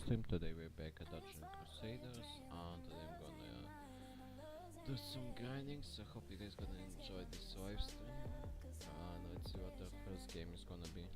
stream. Today we're back at Dungeon Crusaders, and today I'm gonna do some grinding, so I hope you guys gonna enjoy this live stream. And let's see what the first game is gonna be.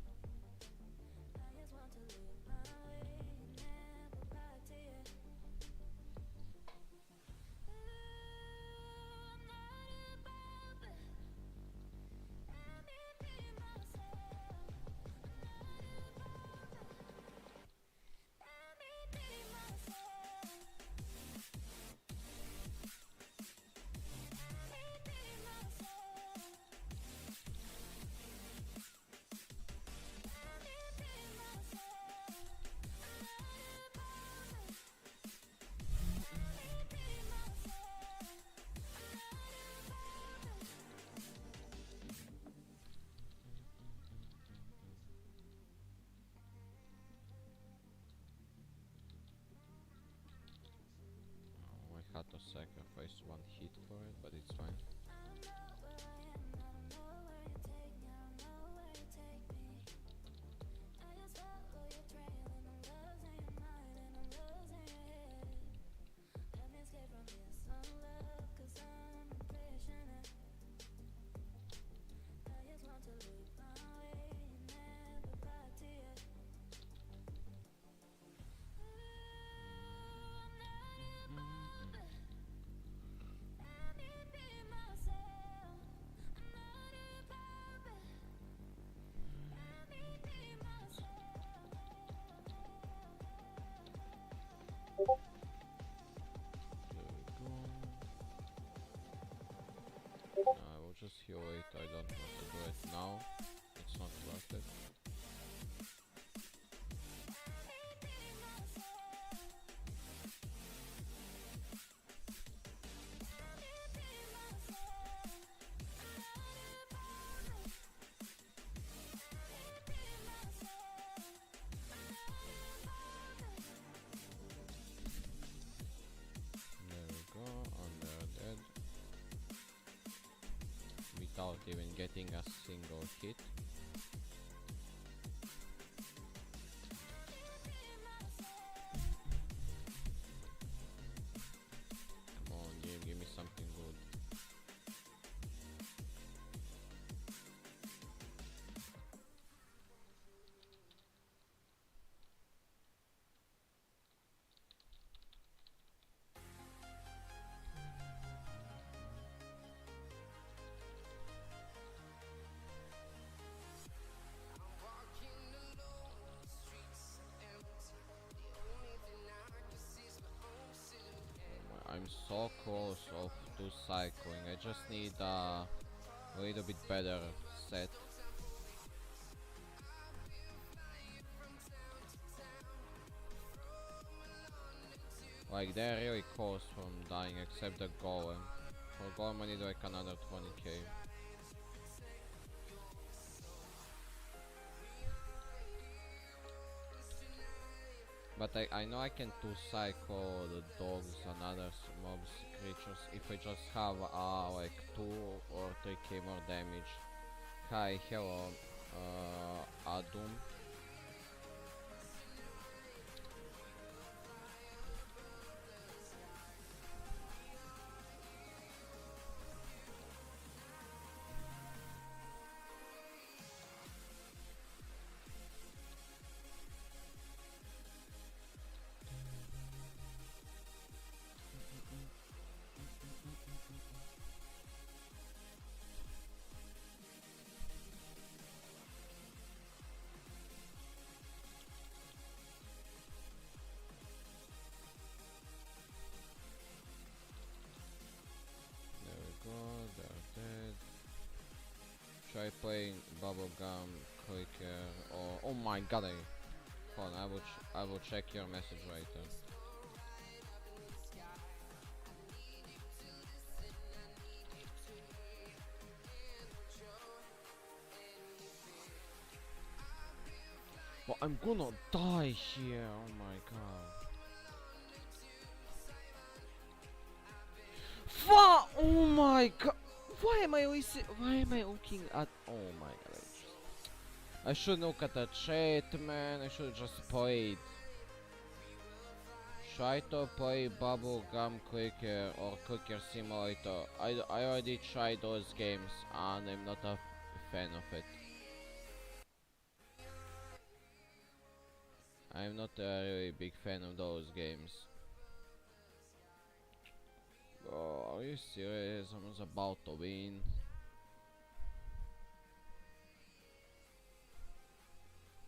I had to sacrifice one hit for it, but it's fine. I will just heal it, I don't want to do it now, it's not worth it. There we go, and they're dead. Without even getting a single hit. Come on, game, give me something good. I'm so close of to cycling. I just need a little bit better set. Like they're really close from dying, except the golem. For golem I need like another 20k. But I know I can two-cycle the dogs and other mobs, creatures, if I just have like 2 or 3k more damage. Hi, hello, Adum. They're dead. Try playing bubblegum clicker or oh my god! Hold on, I will check your message later. Well, I'm gonna die here. Oh my god! Fuck! Oh my god! Why am I looking at? Oh my god! I should look at the chat, man. I should just played. Try to play Bubblegum Clicker or Clicker Simulator. I already tried those games and I'm not a fan of it. I'm not a really big fan of those games. Oh, are you serious? I was about to win.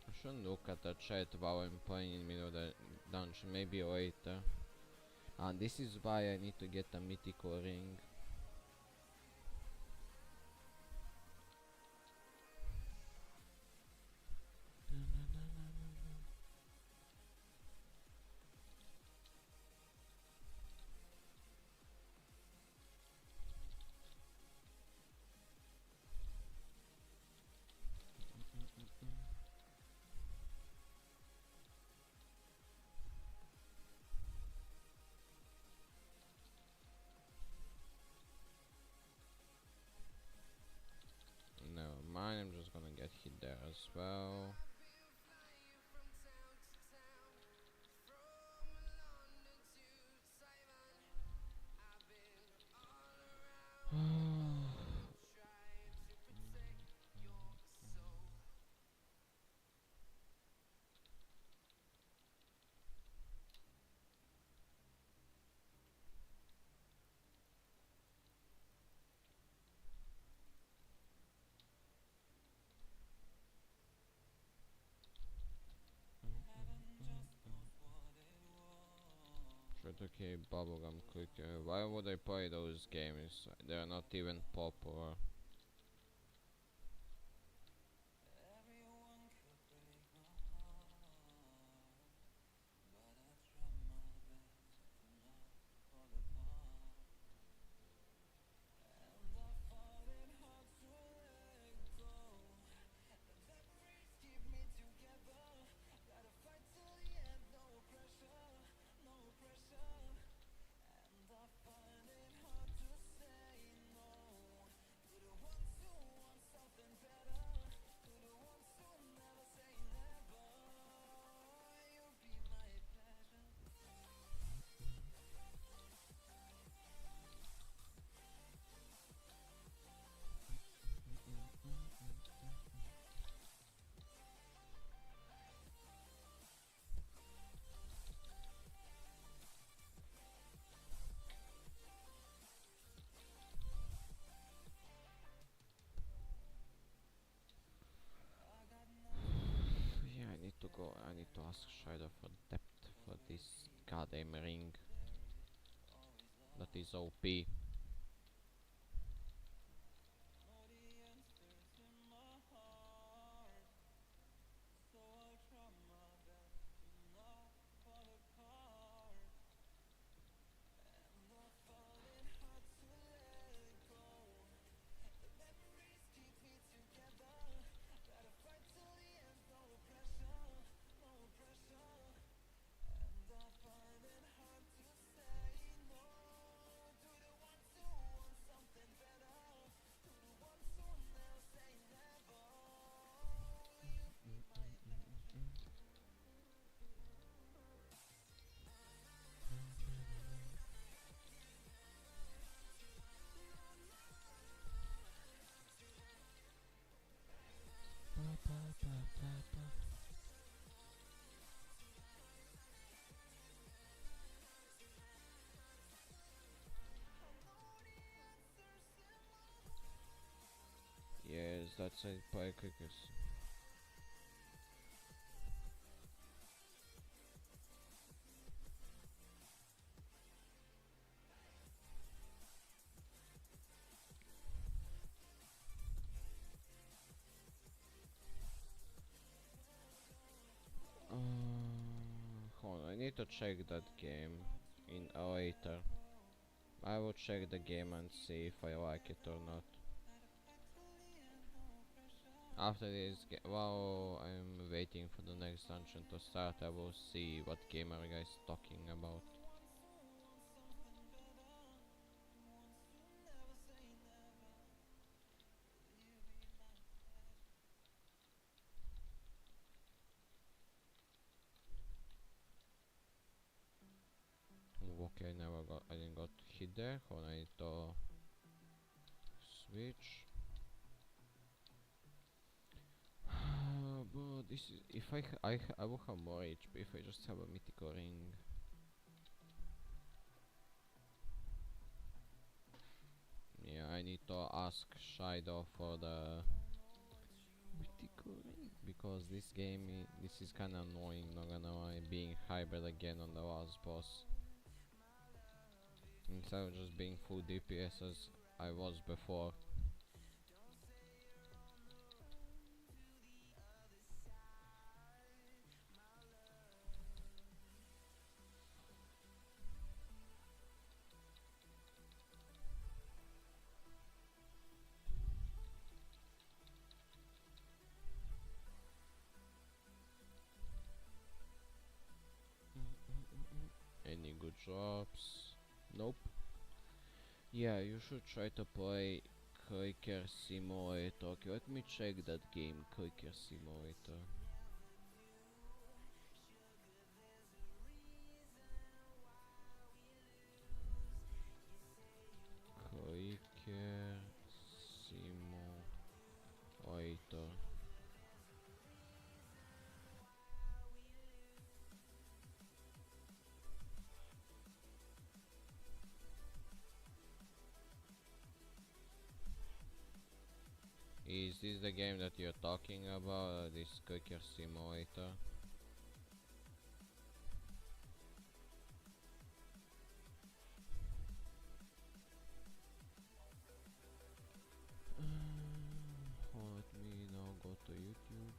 I shouldn't look at the chat while I'm playing in the middle of the dungeon, maybe later. And this is why I need to get a mythical ring. Never mind, I'm just gonna get hit there as well. Try to keep bubblegum quicker. Why would I play those games? They're not even popular. Yeah, I need to go. I need to ask Shider for depth for this goddamn ring. That is OP. Yes, that's it. Play quickers. Hold on, I need to check that game in later. I will check the game and see if I like it or not. After this while I'm waiting for the next dungeon to start, I will see what game are you guys talking about. Okay, I didn't got hit there. Hold on, I need to switch. But this is if I will have more HP if I just have a mythical ring. Yeah, I need to ask Shido for the mythical ring because this game this is kinda annoying, not gonna lie, being hybrid again on the last boss. Instead of just being full DPS as I was before. Any good drops? Nope. Yeah, you should try to play Clicker Simulator. Okay, let me check that game, Clicker Simulator. Clicker Simulator. Is this the game that you're talking about, this Clicker Simulator? Let me now go to YouTube.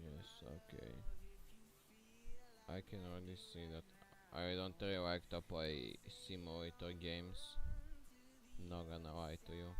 Yes, okay. I can already see that I don't really like to play simulator games. Not gonna lie to you.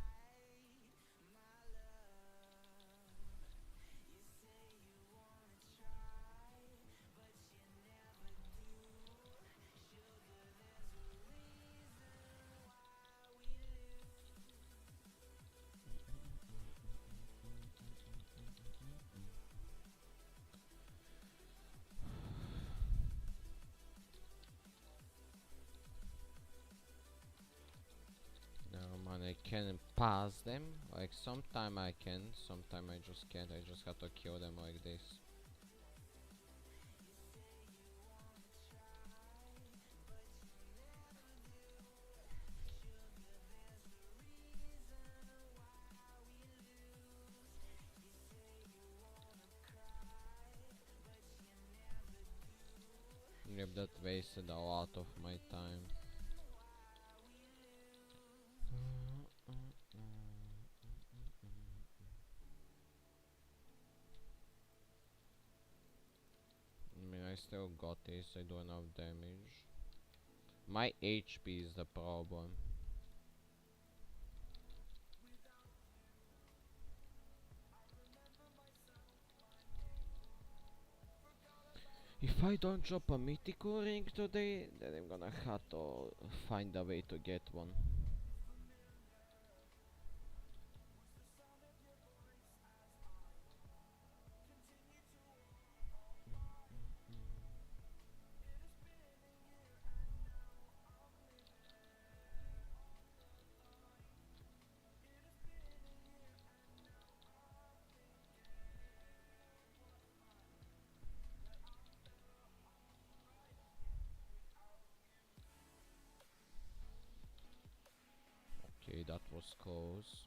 No man, I can pass them. Like sometime I can, sometime I just can't. I just have to kill them like this. Yep, that wasted a lot of my time. I mean, I still got this. I do enough damage. My HP is the problem. If I don't drop a mythical ring today, then I'm gonna have to find a way to get one. Okay, that was close.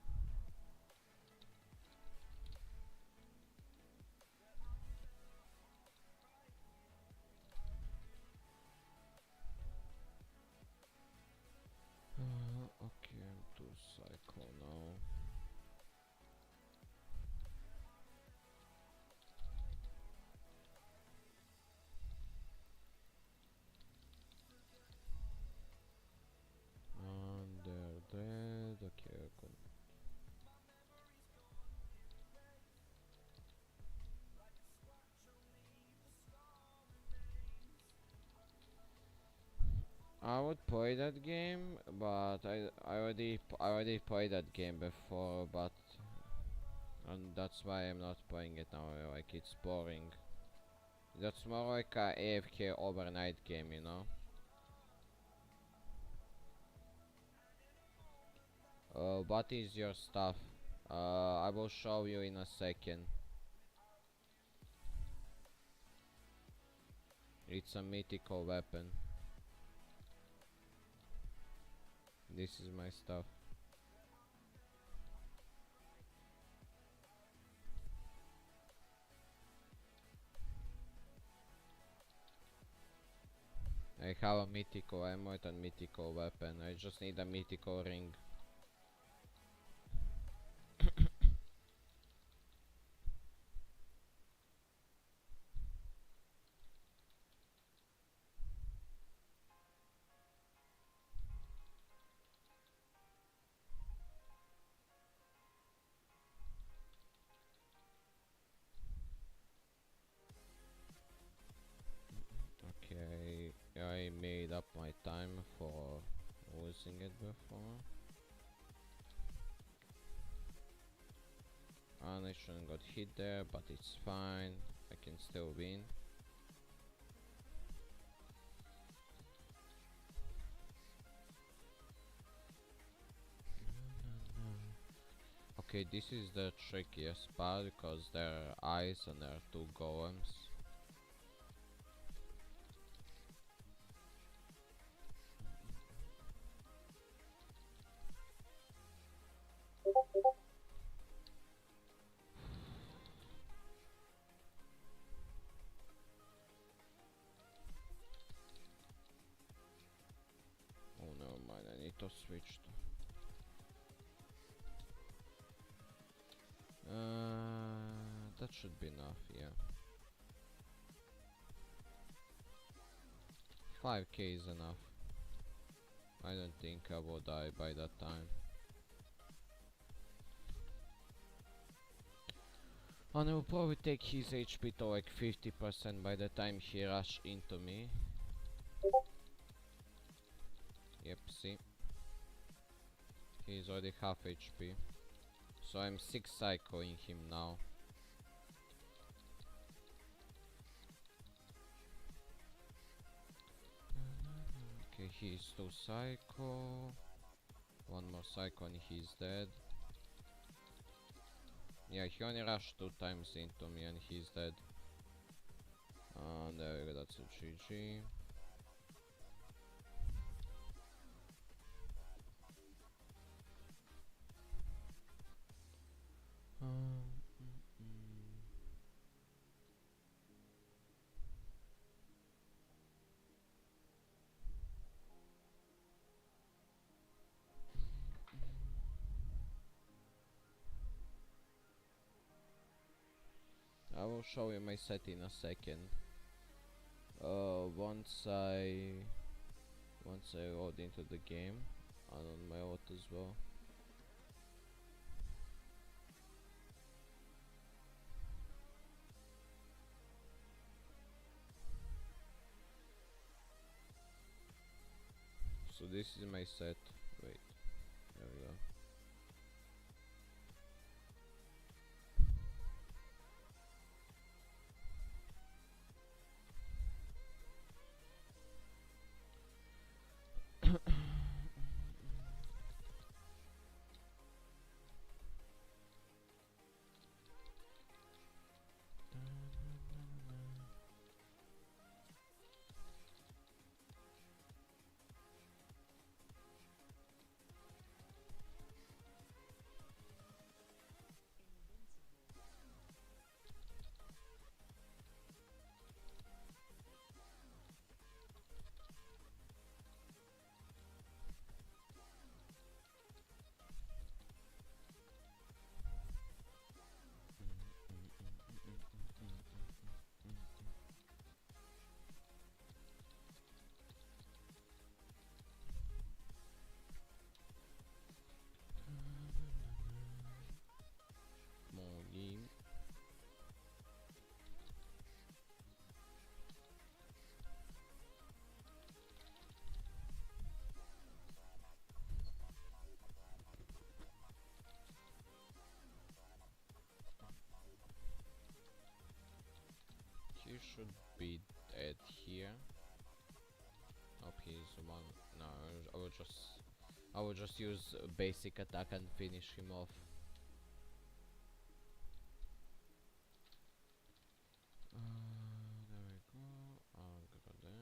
Okay, I'm to cycle now. And they're dead. Okay, I can. I would play that game, but I already played that game before, but and that's why I'm not playing it now. Like it's boring. That's more like a AFK overnight game, you know. What is your stuff? I will show you in a second. It's a mythical weapon. This is my stuff. I have a mythical ammo and mythical weapon. I just need a mythical ring. Okay, I made up my time for losing it before. And I shouldn't got hit there, but it's fine. I can still win. Okay, this is the trickiest part because there are eyes and there are two golems. Oh, never mind, I need to switch to. That should be enough, yeah. 5k is enough. I don't think I will die by that time. And I will probably take his HP to like 50% by the time he rush into me. Yep, see? He's already half HP. So I'm 6 psychoing him now. Okay, he's 2 psycho. One more psycho and he's dead. Yeah, he only rushed 2 times into me and he's dead. And there we go, that's a GG. I will show you my set in a second. Once I load into the game and on my auto as well. So this is my set. Wait, there we go. be dead here. Oh, he's one. No, I will just use basic attack and finish him off. There we go. I'll go them.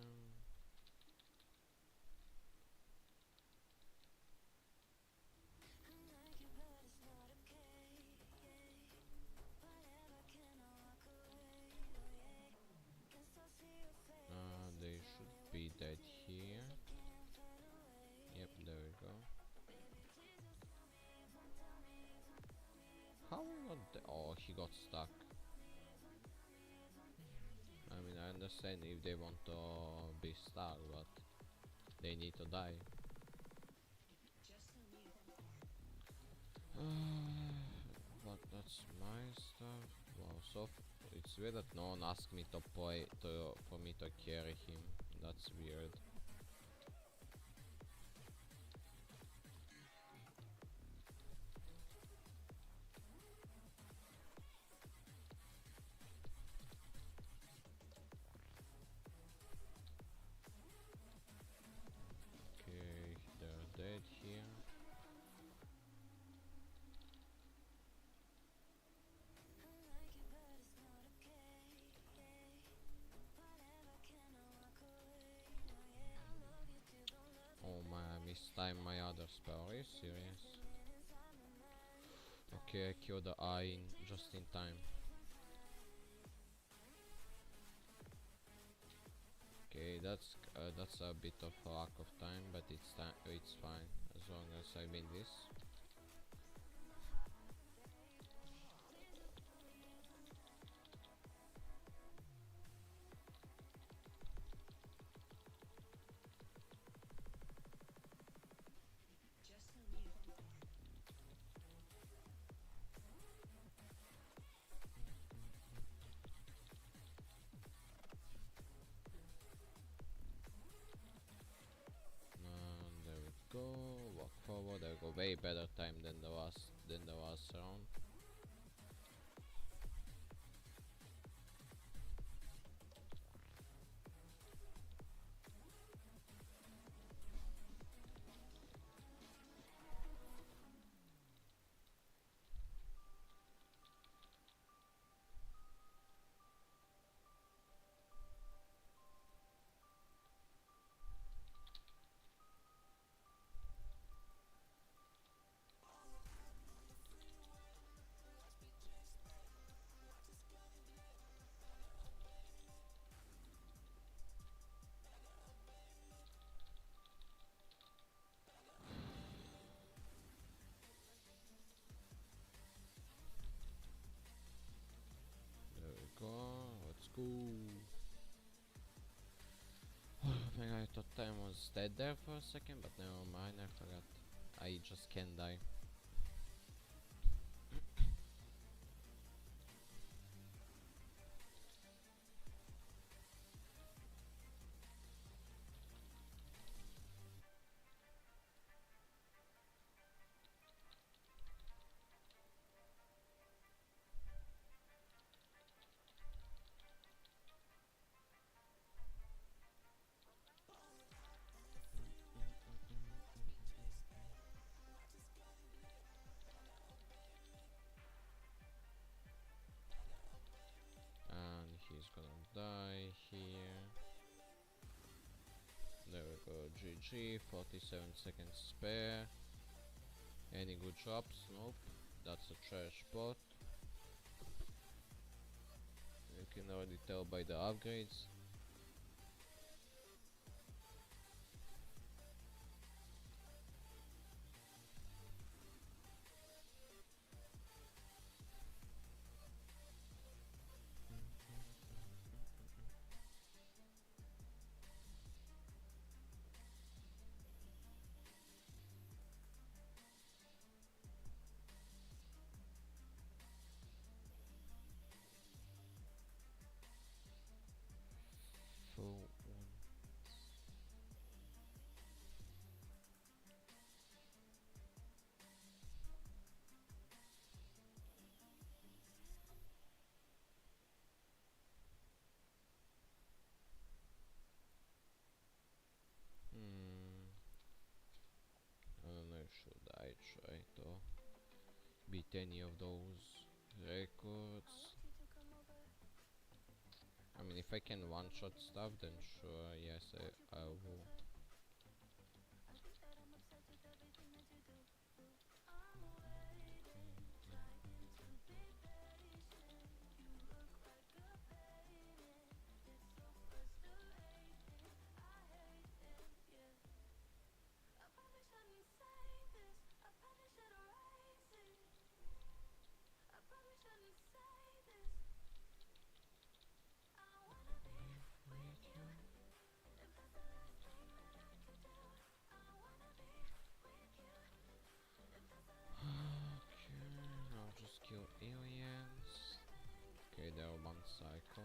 They should be dead here. Yep, there we go. How not? Oh, he got stuck. I mean, I understand if they want to be stuck, but they need to die. But that's my stuff. Wow, so it's weird that no one asked me to play for me to carry him. That's weird. Okay, they're dead here. Oh my, I mistimed my other spell. Are you serious? Okay, I killed the eye just in time. Okay, that's a bit of a lack of time, but it's fine as long as I win this. And there we go. Walk forward. I go way better time than the last round. There we go. Let's go. I thought time was dead there for a second, but never mind. I forgot. I just can't die. And he's gonna die here. There we go, GG, 47 seconds spare. Any good drops? Nope. That's a trash spot. You can already tell by the upgrades. beat any of those records. I mean, if I can one-shot stuff, then sure, yes, I will. Okay, I'll just kill aliens. Okay, there are one cycle.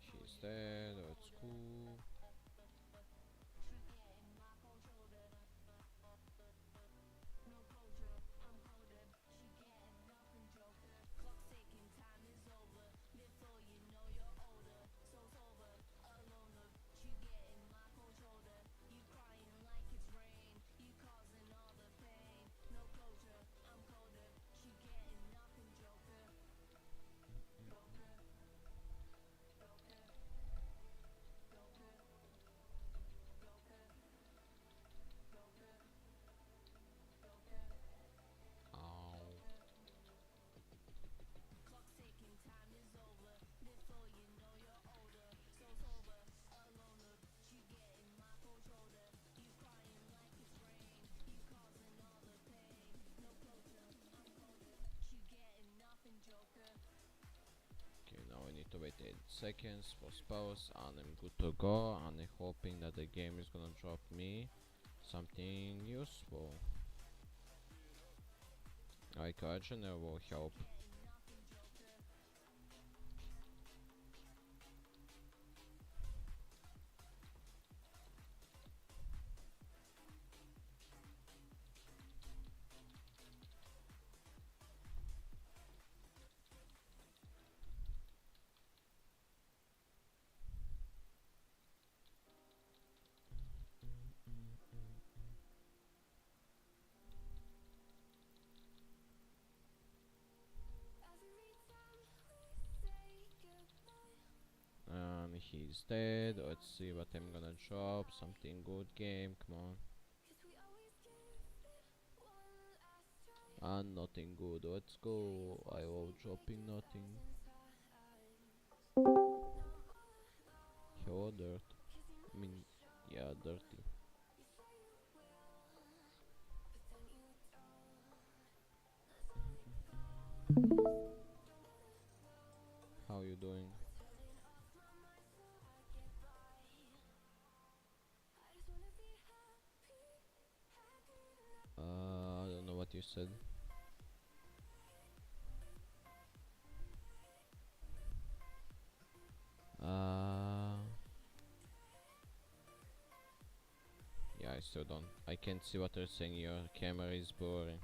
She's dead, that's cool. Ow. Okay, now I need to wait 8 seconds for spells and I'm good to go, and I'm hoping that the game is gonna drop me something useful. Like a general will help. he's dead. Let's see what I'm gonna drop. Something good game, come on. And nothing good, let's go. I love dropping nothing. Hello dirt. I mean, yeah, dirty. How you doing? I don't know what you said. Yeah, I still don't. I can't see what they're saying. Your camera is blurry.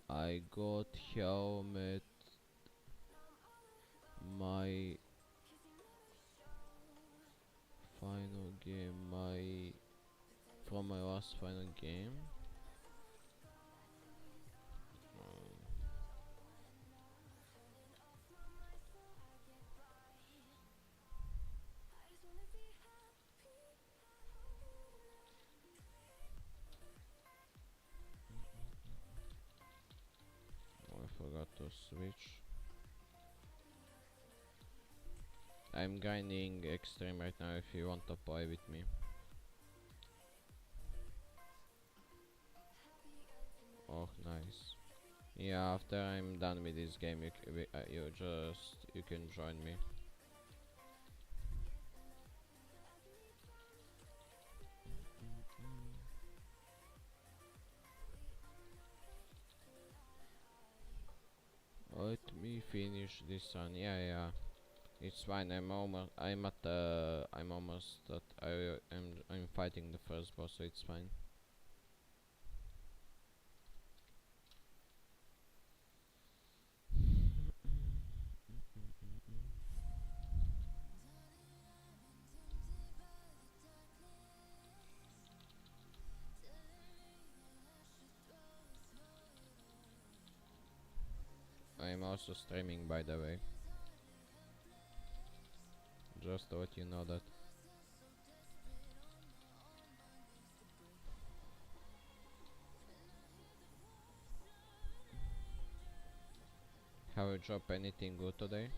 I got helmet. My final game. From my last final game. I forgot to switch. I'm grinding extreme right now if you want to play with me. Oh, nice. Yeah, after I'm done with this game, you can join me. Let me finish this one. Yeah. It's fine. I'm almost at. I'm fighting the first boss, so it's fine. I'm also streaming, by the way. Just to let you know that. Have you dropped anything good today?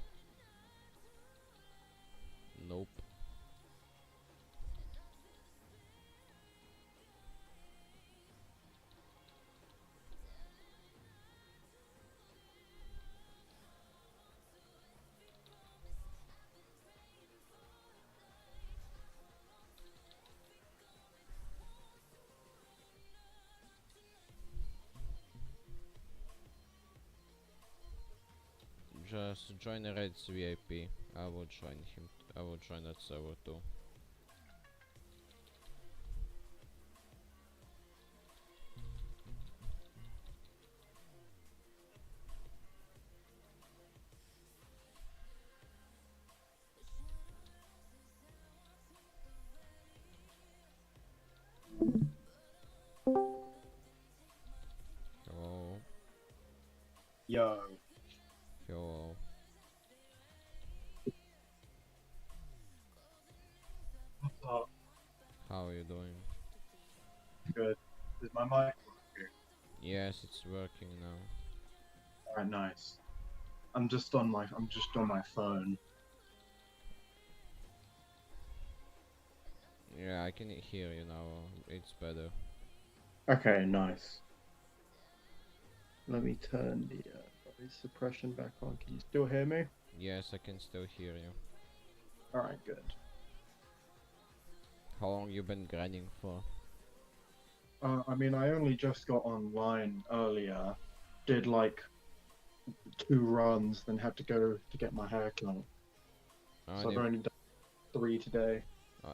Nope. Just join the Red's VIP. I will join him. I will join that server too. Hello. Yo. Hello. What's up? How are you doing? Good. Is my mic working? Yes, it's working now. Alright, nice. I'm just on my phone. Yeah, I can hear you now. It's better. Okay, nice. Let me turn the noise suppression back on. Can you still hear me? Yes, I can still hear you. Alright, good. How long you been grinding for? I mean, I only just got online earlier, did like 2 runs, then had to go to get my hair cut. So I've only done 3 today.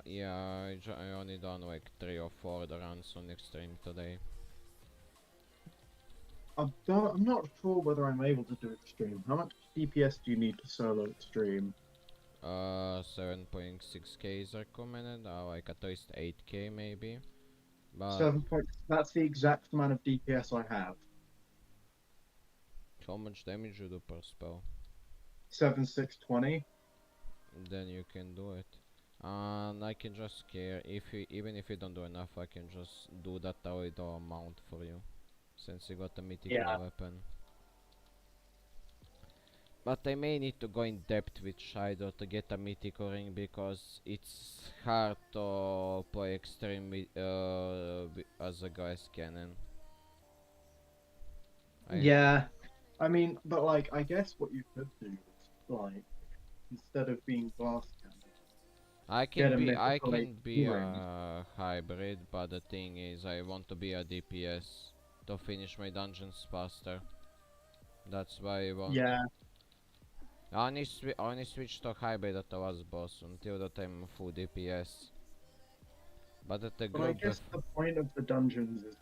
Yeah, I only done like 3 or 4 the runs on extreme today. I'm not sure whether I'm able to do extreme. How much DPS do you need to solo extreme? 7.6k is recommended, like at least 8k maybe. But 7 point. That's the exact amount of DPS I have. how much damage you do per spell? 7,620. Then you can do it. And I can just scare if you even if you don't do enough, I can just do that little amount for you, since you got a mythical Yeah. weapon. But I may need to go in depth with Shido to get a mythical ring, because it's hard to play extreme as a glass cannon. Yeah. I mean, but like, I guess what you could do is like, instead of being glass cannon, get a I mythical can be HP ring. a hybrid, but the thing is I want to be a DPS to finish my dungeons faster. That's why I want. Yeah. I only switched to hybrid at the last boss until the time full DPS. But at the But I group guess the point of the dungeons is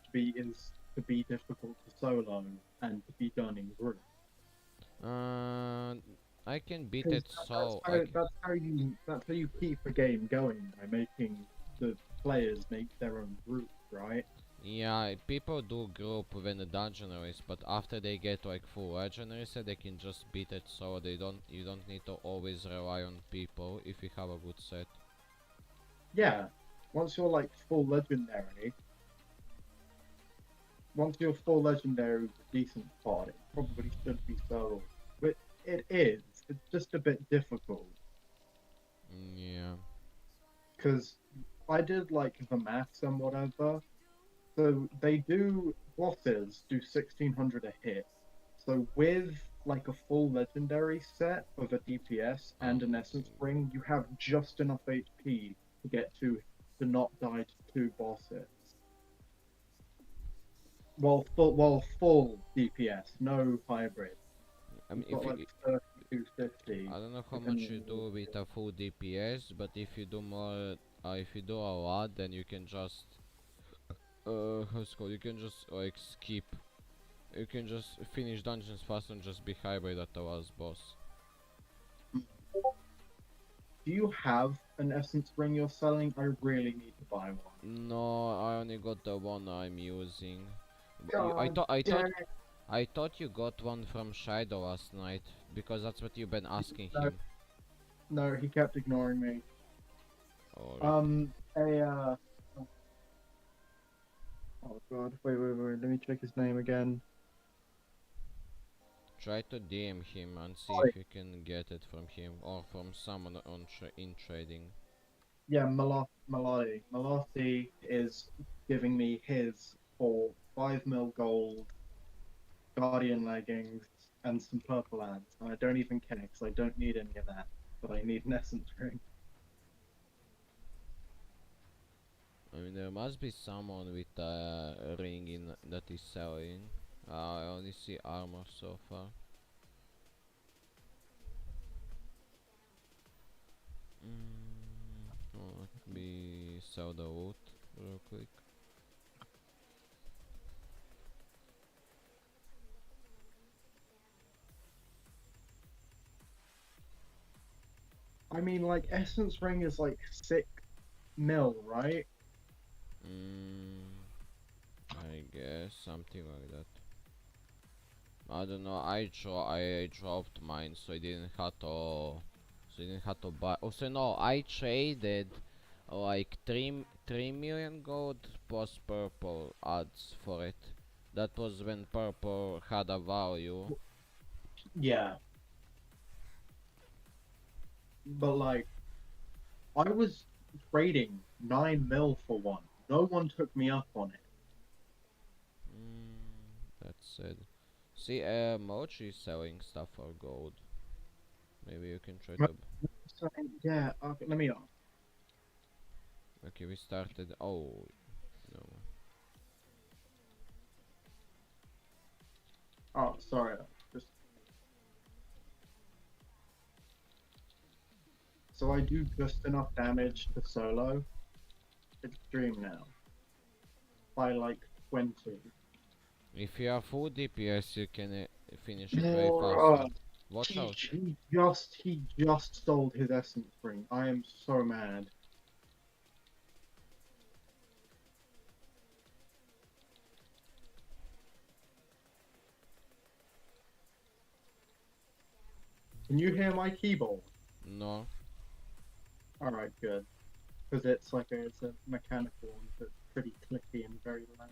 to be difficult to solo and to be done in group. uh, I can beat Because it so I c that's how you keep a game going by making the players make their own group, right? yeah, people do group when the dungeonaries, but after they get like full legendary set, they can just beat it, so you don't need to always rely on people if you have a good set. Yeah. Once you're like full legendary, once you're full legendary with a decent pot, it probably should be solo. But it is. It's just a bit difficult Yeah. because I did like the maths and whatever. So they do bosses do 1,600 a hit. So with like a full legendary set of a DPS Oh, and an essence ring, you have just enough HP to get to not die to two bosses. Well, full DPS, no hybrid. I mean, You've got if you, like 3250, I don't know how much depending you on do with a full DPS, but if you do more, if you do a lot, then you can just, how's it called? You can just like skip. You can just finish dungeons fast and just be hybrid at the last boss. Do you have an essence ring you're selling? I really need to buy one. No, I only got the one I'm using. God damn it. I thought you got one from Shido last night, because that's what you've been asking No, him. no, he kept ignoring me. Oh, rip. A oh god, wait, let me check his name again. Try to DM him and see Sorry. if you can get it from him or from someone in trading. Yeah, Malati is giving me his for 5 mil gold, Guardian leggings, and some purple ads. And I don't even care because I don't need any of that. But I need an essence ring. I mean, there must be someone with a ring in that is selling. I only see armor so far. Let me sell the loot real quick. I mean, like essence ring is like 6 mil, right? I guess something like that. I don't know. I dropped mine, so I didn't have to. So I didn't have to buy. Also, no, I traded like 3 million gold plus purple ads for it. That was when purple had a value. Yeah, but like I was trading 9 mil for one. No one took me up on it. That's it. See, Mochi is selling stuff for gold. Maybe you can try to. So, yeah, okay, let me know. Okay, we started. Oh no. Oh, sorry. Just so I do just enough damage to solo. Extreme now by like 20. If you have full DPS, you can finish it way More. faster. Watch out. He just sold his essence ring. I am so mad. Can you hear my keyboard? No. All right, good. Because it's a mechanical one, so it's pretty clicky and very loud.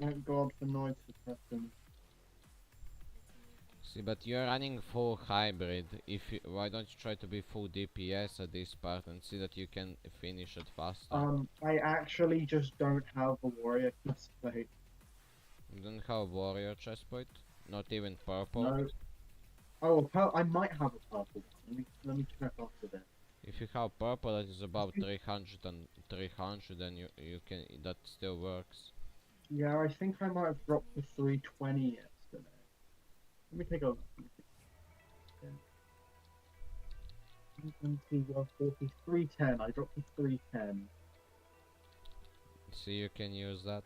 Thank God for noise suppression. See, but you're running full hybrid. Why don't you try to be full DPS at this part and see that you can finish it faster? I actually just don't have a warrior chest plate. You don't have warrior chest plate? Not even purple? No. Oh, I might have a purple one. Let me check after this. If you have purple that is about 300 and 300, then you can, that still works. Yeah, I think I might have dropped to 320 yesterday. Let me take a look. Yeah. 310. I dropped to 310. See, you can use that.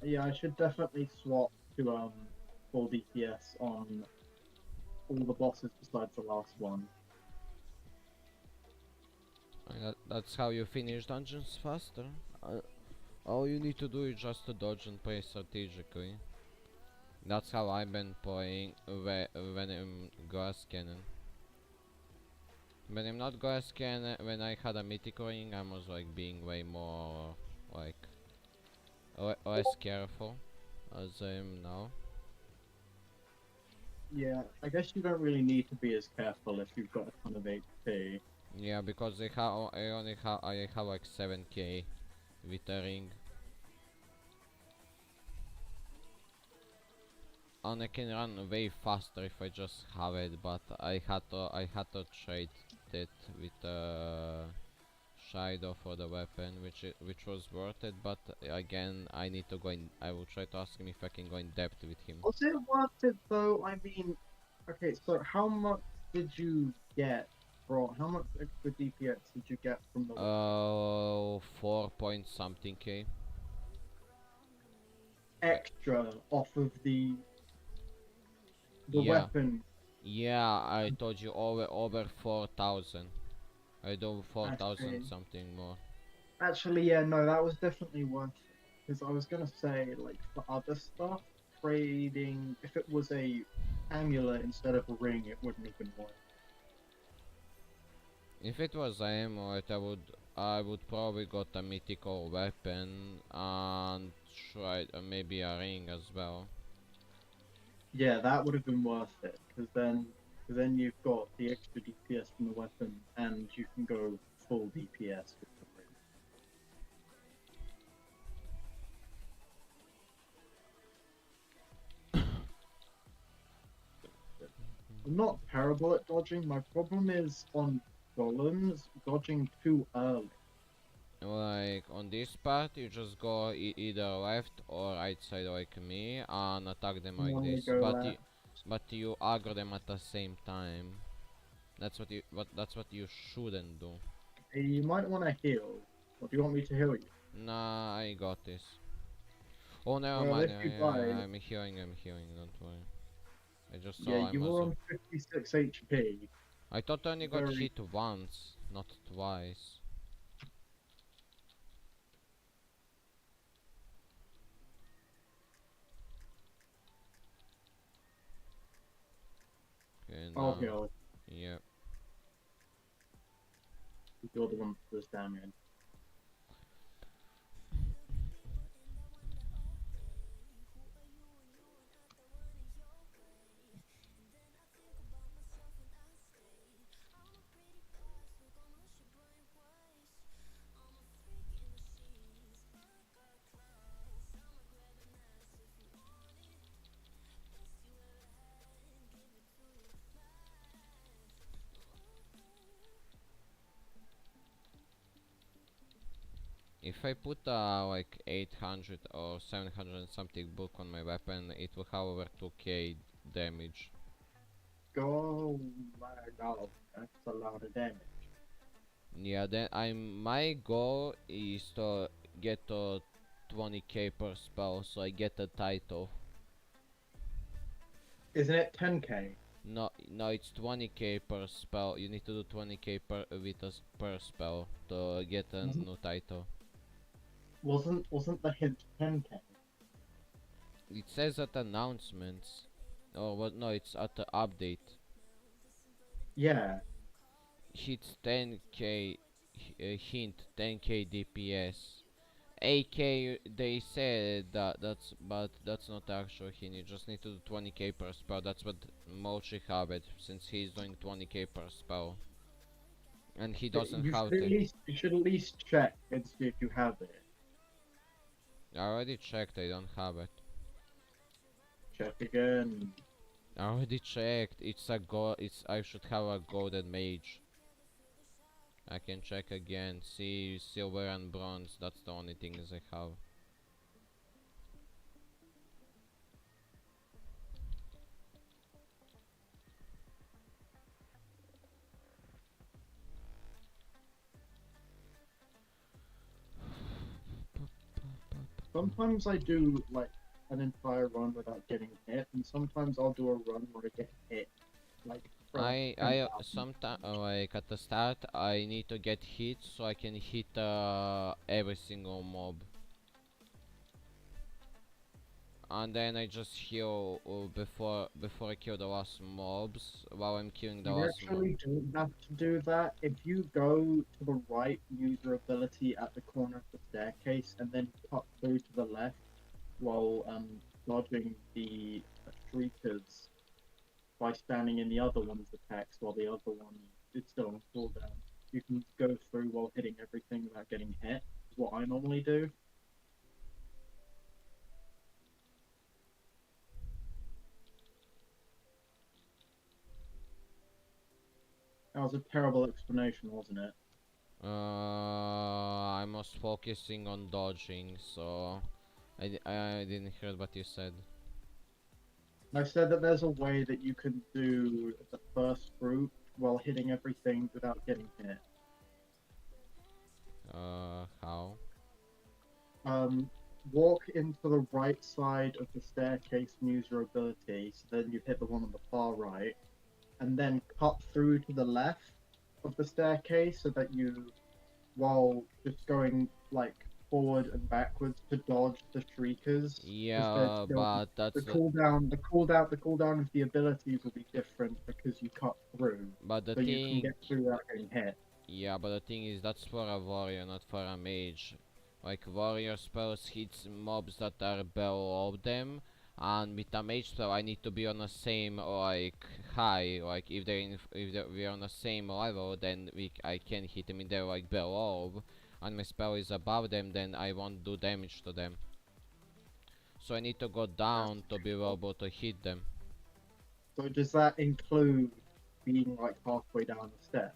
Yeah, I should definitely swap to full DPS on all the bosses besides the last one. And that's how you finish dungeons faster. All you need to do is just to dodge and play strategically. That's how I've been playing when I'm glass cannon. When I'm not glass cannon, when I had a mythic ring, I was like being way more like less careful as I am now. Yeah, I guess you don't really need to be as careful if you've got a ton of HP. Yeah, because I have like 7k with a ring. And I can run way faster if I just have it, but I had to trade it with Shido for the weapon, which was worth it. But again, I need to go in. I will try to ask him if I can go in depth with him. Was it worth it though? I mean, okay, so how much did you get, bro? How much extra DPS did you get from the weapon? 4 point something k. Extra off of the Yeah, weapon? yeah. I told you over 4,000. I do 4,000 Actually, something more. yeah, no, that was definitely worth it. Because I was gonna say, like, for other stuff, trading, if it was a amulet instead of a ring, it wouldn't have been worth it. If it was Amulet, I would probably got a mythical weapon and try maybe a ring as well. Yeah, that would have been worth it. Because then you've got the extra DPS from the weapon, and you can go full DPS with the ring. I'm not terrible at dodging. My problem is on golems dodging too early. Like on this part, you just go either left or right side like me and attack them You like normally this. go But you aggro them at the same time. That's what you shouldn't do. You might want to heal. Or do you want me to heal you? Nah, I got this. Oh, never Well, mind. if you die, I'm healing. Don't worry. I just yeah, saw I'm you were also. on 56 HP. I thought I only got Very. hit once, not twice. Okay, I'll now, heal. yeah. You're the one that does damage. If I put like 800 or 700 something book on my weapon, it will have over 2k damage. Go my god, that's a lot of damage. Yeah, then my goal is to get to 20k per spell, so I get a title. Isn't it 10k? No, no, it's 20k per spell. You need to do 20k per spell to get a Wasn't new title. wasn't the hint 10k? It says at announcements. Oh, what? No, it's at the update. Yeah. Hits 10k, hint 10k DPS. AK, they said but that's not actual hint. You just need to do 20k per spell. That's what Mochi have it, since he's doing 20k per spell. And he doesn't have the. You should at least check and see if you have it. I already checked, I don't have it. Check again. I already checked. I should have a golden mage. I can check again. See, silver and bronze. That's the only things I have. Sometimes I do like an entire run without getting hit, and sometimes I'll do a run where I get hit. Like for like I 10,000. sometimes like at the start I need to get hit so I can hit every single mob. And then I just heal before I kill the last mobs. While I'm killing the You last mob. actually don't have to do that. If you go to the right, use your ability at the corner of the staircase, and then cut through to the left while dodging the shriekers by standing in the other one's attacks while the other one is still on cooldown. You can go through while hitting everything without getting hit, is what I normally do. That was a terrible explanation, wasn't it? I was focusing on dodging, so I didn't hear what you said. I said that there's a way that you can do the first group while hitting everything without getting hit. How? Walk into the right side of the staircase and use your ability, so then you hit the one on the far right, and then cut through to the left of the staircase so that you, while just going like forward and backwards to dodge the shriekers, because Yeah, but that's the cooldown of the abilities will be different because you cut through, but the so you can thing. get through without getting hit. Yeah, but the thing is, that's for a warrior, not for a mage. Like, warrior spells hits mobs that are below them, and with a mage spell I need to be on the same, like, high. Like, we're on the same level, then I can hit them if they're, like, below, and my spell is above them, then I won't do damage to them. So I need to go down to be able to hit them. So does that include being like halfway down the step?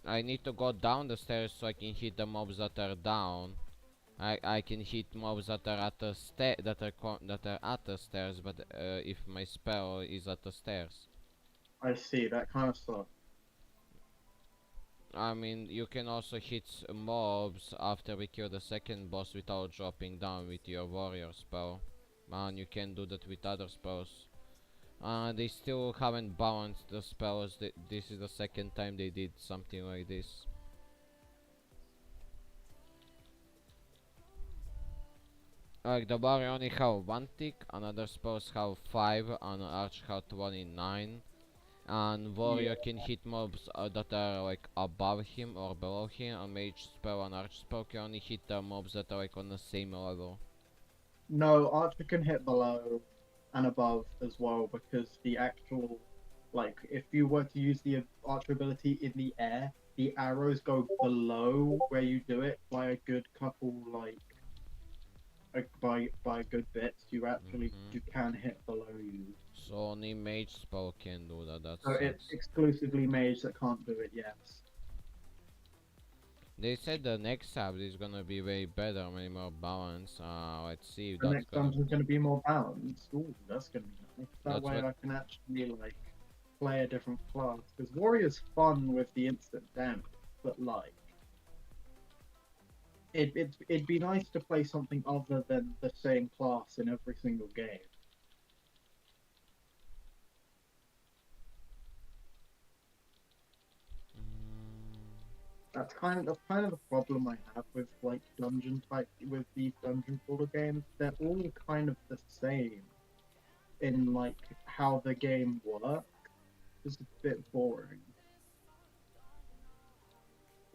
I need to go down the stairs so I can hit the mobs that are down. I can hit mobs that are at the that are at the stairs, but if my spell is at the stairs. I see, that kind of sucks. I mean, you can also hit mobs after we kill the second boss without dropping down with your warrior spell. And you can do that with other spells. They still haven't balanced the spells. This is the second time they did something like this. Like the warrior only have 1 tick, another spells have 5, and arch have 29. And warrior can hit mobs that are like above him or below him, and mage spell and arch spell can only hit the mobs that are like on the same level. No, Archer can hit below and above as well because the actual, like, if you were to use the Archer ability in the air, the arrows go below where you do it by a good couple, by good bits. You can hit below you. So only mage spell can do that, that So it's sucks. exclusively mage that can't do it, yes. They said the next update is gonna be way better, way more balanced. Let's see if The that's next gonna. dungeon's going to be more balanced. Ooh, that's going to be nice. That That's way what. I can actually, like, play a different class. Because Warrior's fun with the instant damage. but like it'd be nice to play something other than the same class in every single game. That's kind of the problem I have with like dungeon type with these dungeon crawler games. They're all kind of the same in like how the game works. It's a bit boring.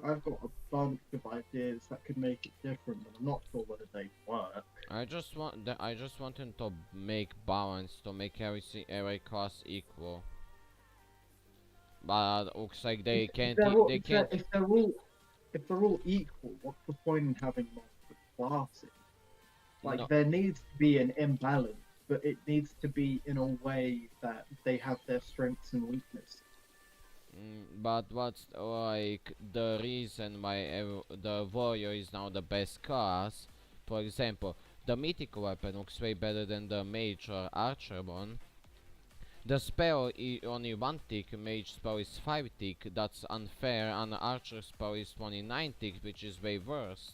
I've got a bunch of ideas that could make it different, but I'm not sure whether they work. I just wanted to make balance, to make every class equal. But looks like they can't. They can't. If they're all equal, what's the point in having multiple classes? Like No. there needs to be an imbalance, but it needs to be in a way that they have their strengths and weaknesses. But what's like the reason why the warrior is now the best class? For example, the mythical weapon looks way better than the mage or archer one. The spell only 1 tick, mage spell is 5 tick, that's unfair, and archer spell is 29 tick, which is way worse.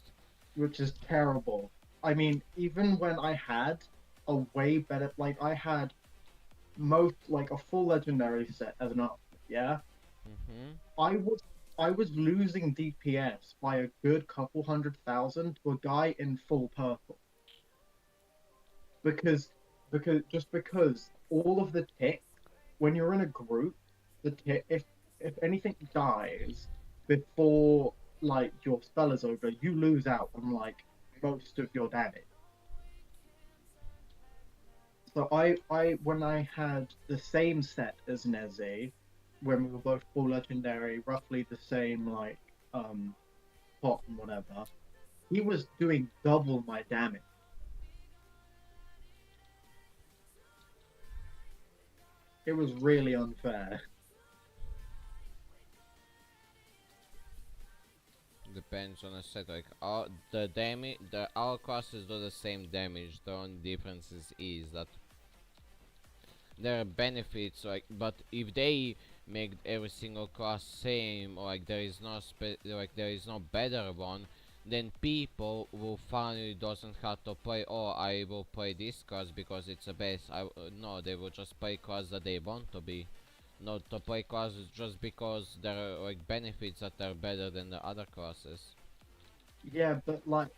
Which is terrible. I mean, even when I had a way better, like I had most like a full legendary set as an archer, yeah. Mm-hmm. I was losing DPS by a good couple 100,000 to a guy in full purple because because all of the ticks when you're in a group, the tick if anything dies before like your spell is over, you lose out on like most of your damage. So I when I had the same set as Neze, when we were both full legendary, roughly the same like pot and whatever, he was doing double my damage. It was really unfair. Depends on a set. Like all classes do the same damage. The only difference is that there are benefits. Like, but if they make every single class same, or like there is no better one, then people will finally doesn't have to play. Oh, I will play this class because it's the best. No, they will just play class that they want to be. Not to play classes just because there are like benefits that are better than the other classes. Yeah, but like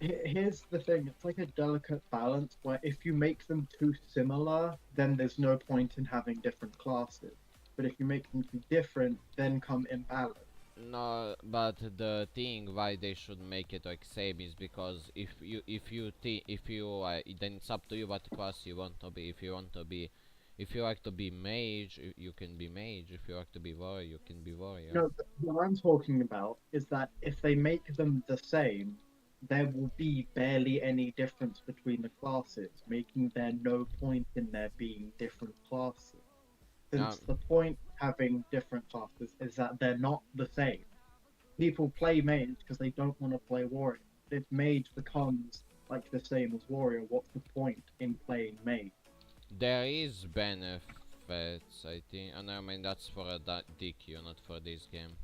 here's the thing, it's like a delicate balance where if you make them too similar, then there's no point in having different classes. But if you make them too different, then come imbalance. No, but the thing why they should make it like same is because if you then it's up to you what class you want to be. If you like to be mage, you can be mage. If you like to be warrior, you can be warrior. No, what I'm talking about is that if they make them the same, there will be barely any difference between the classes, making there no point in there being different classes. Since the point of having different classes is that they're not the same. People play mage because they don't want to play warrior. If mage becomes like the same as warrior, what's the point in playing mage? There is benefits, I think, and I mean that's for that DQ, not for this game.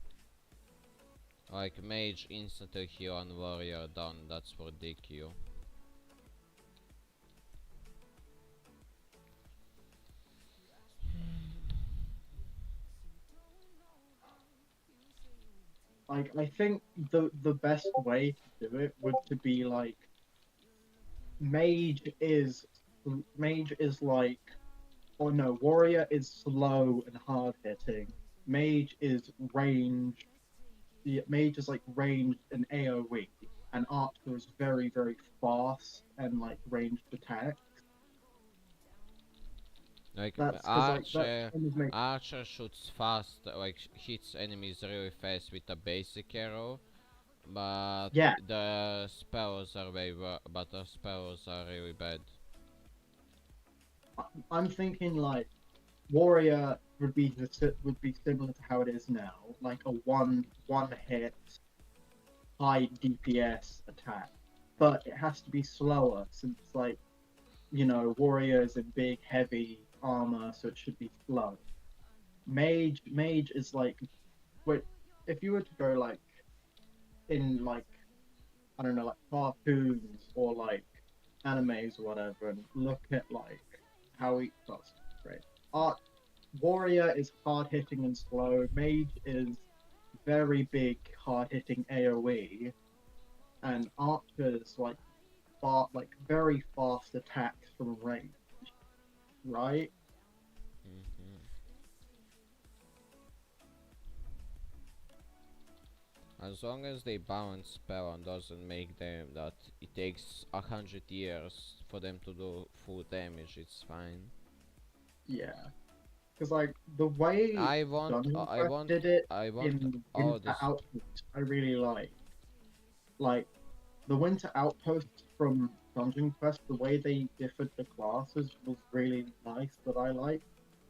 Like mage instantly heal and warrior down, that's for DQ. Like I think the best way to do it would to be like mage is mage is like oh no, warrior is slow and hard hitting. Mage is range. The mage is like ranged and AoE, and archer is very very fast and like ranged attack. Like That's because like Archer, that kind of makes Archer shoots fast, like hits enemies really fast with a basic arrow, but yeah. the spells are but the spells are really bad. I'm thinking like warrior would be similar to how it is now, like a one hit high DPS attack, but it has to be slower since like warrior is in big heavy armor, so it should be slow. Mage is like wait, if you were to go like in like I don't know, like cartoons or like animes or whatever, and look at like how each class is great. Art Warrior is hard hitting and slow. Mage is very big, hard hitting AoE, and Archer's like very fast attacks from range, right? Hmm. As long as they balance spell and doesn't make them that it takes 100 years for them to do full damage, it's fine. Yeah, because like the way I want, Dungeon I Quest want, did it I want in all Winter this. Outpost, I really like. Like the Winter Outposts from Dungeon Quest, the way they differed the classes was really nice. That I like.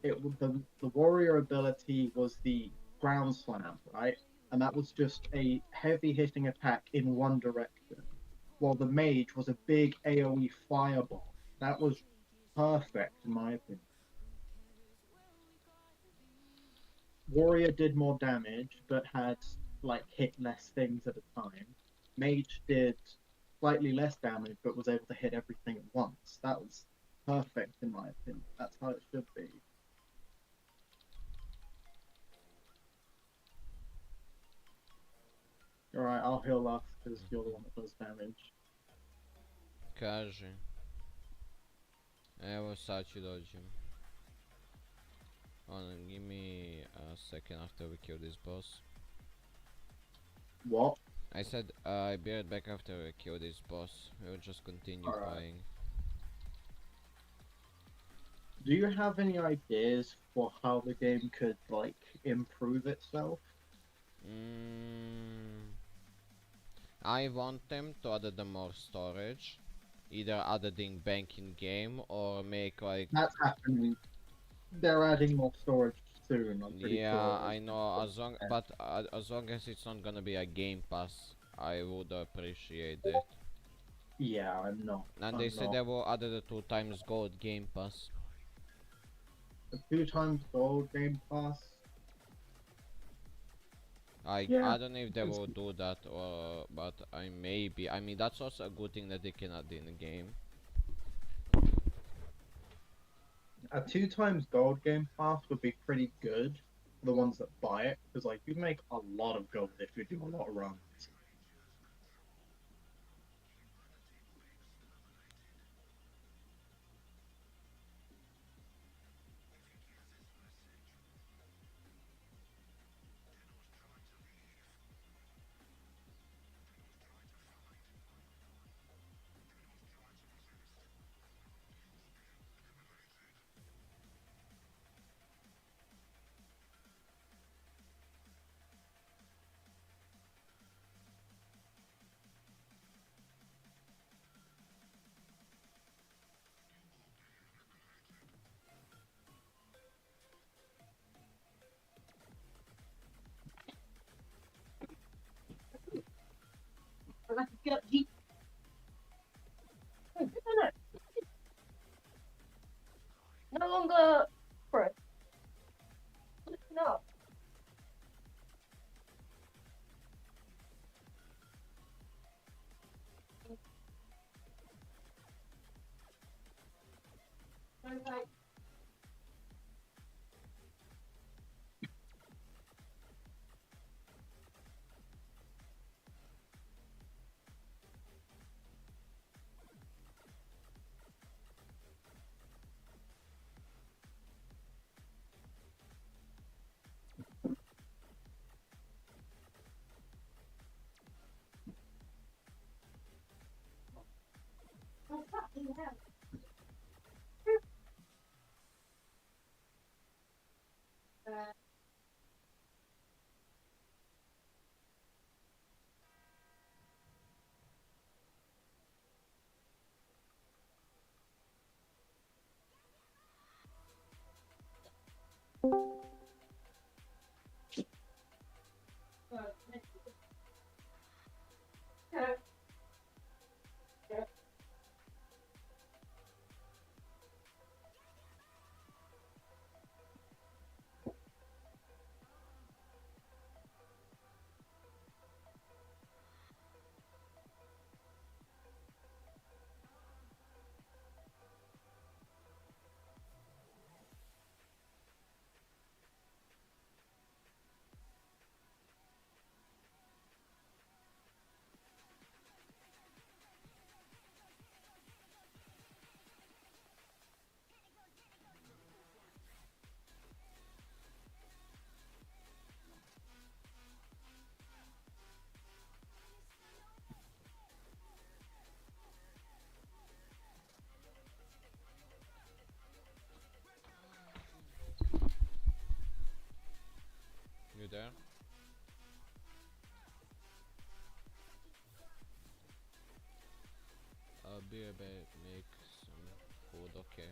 The warrior ability was the ground slam, right? And that was just a heavy hitting attack in one direction, while the mage was a big AoE fireball. That was perfect in my opinion. Warrior did more damage, but had like hit less things at a time. Mage did slightly less damage, but was able to hit everything at once. That was perfect in my opinion. That's how it should be. All right, I'll heal us because you're the one that does damage. Kaže. Evo sad ću dođem. Give me a second after we kill this boss. What? I said I'll be right back after we kill this boss. We'll just continue All right. playing. Do you have any ideas for how the game could like improve itself? Mm, I want them to add the more storage. Either adding bank in game or make like. That's happening. They're adding more storage soon. I'm pretty Yeah, sure. I know. As long as it's not gonna be a game pass, I would appreciate it. Yeah, I'm not. And they I'm said not. they will add the 2 times gold game pass. A 2 times gold game pass. I Yeah, don't know if they it's will do that or but I maybe. I mean that's also a good thing that they can add in the game. a 2 times gold game pass would be pretty good for the ones that buy it because like you make a lot of gold if you do a lot of runs. No longer press. No. Okay. Oh, fucking hell. there? Be a bit make some food. Okay.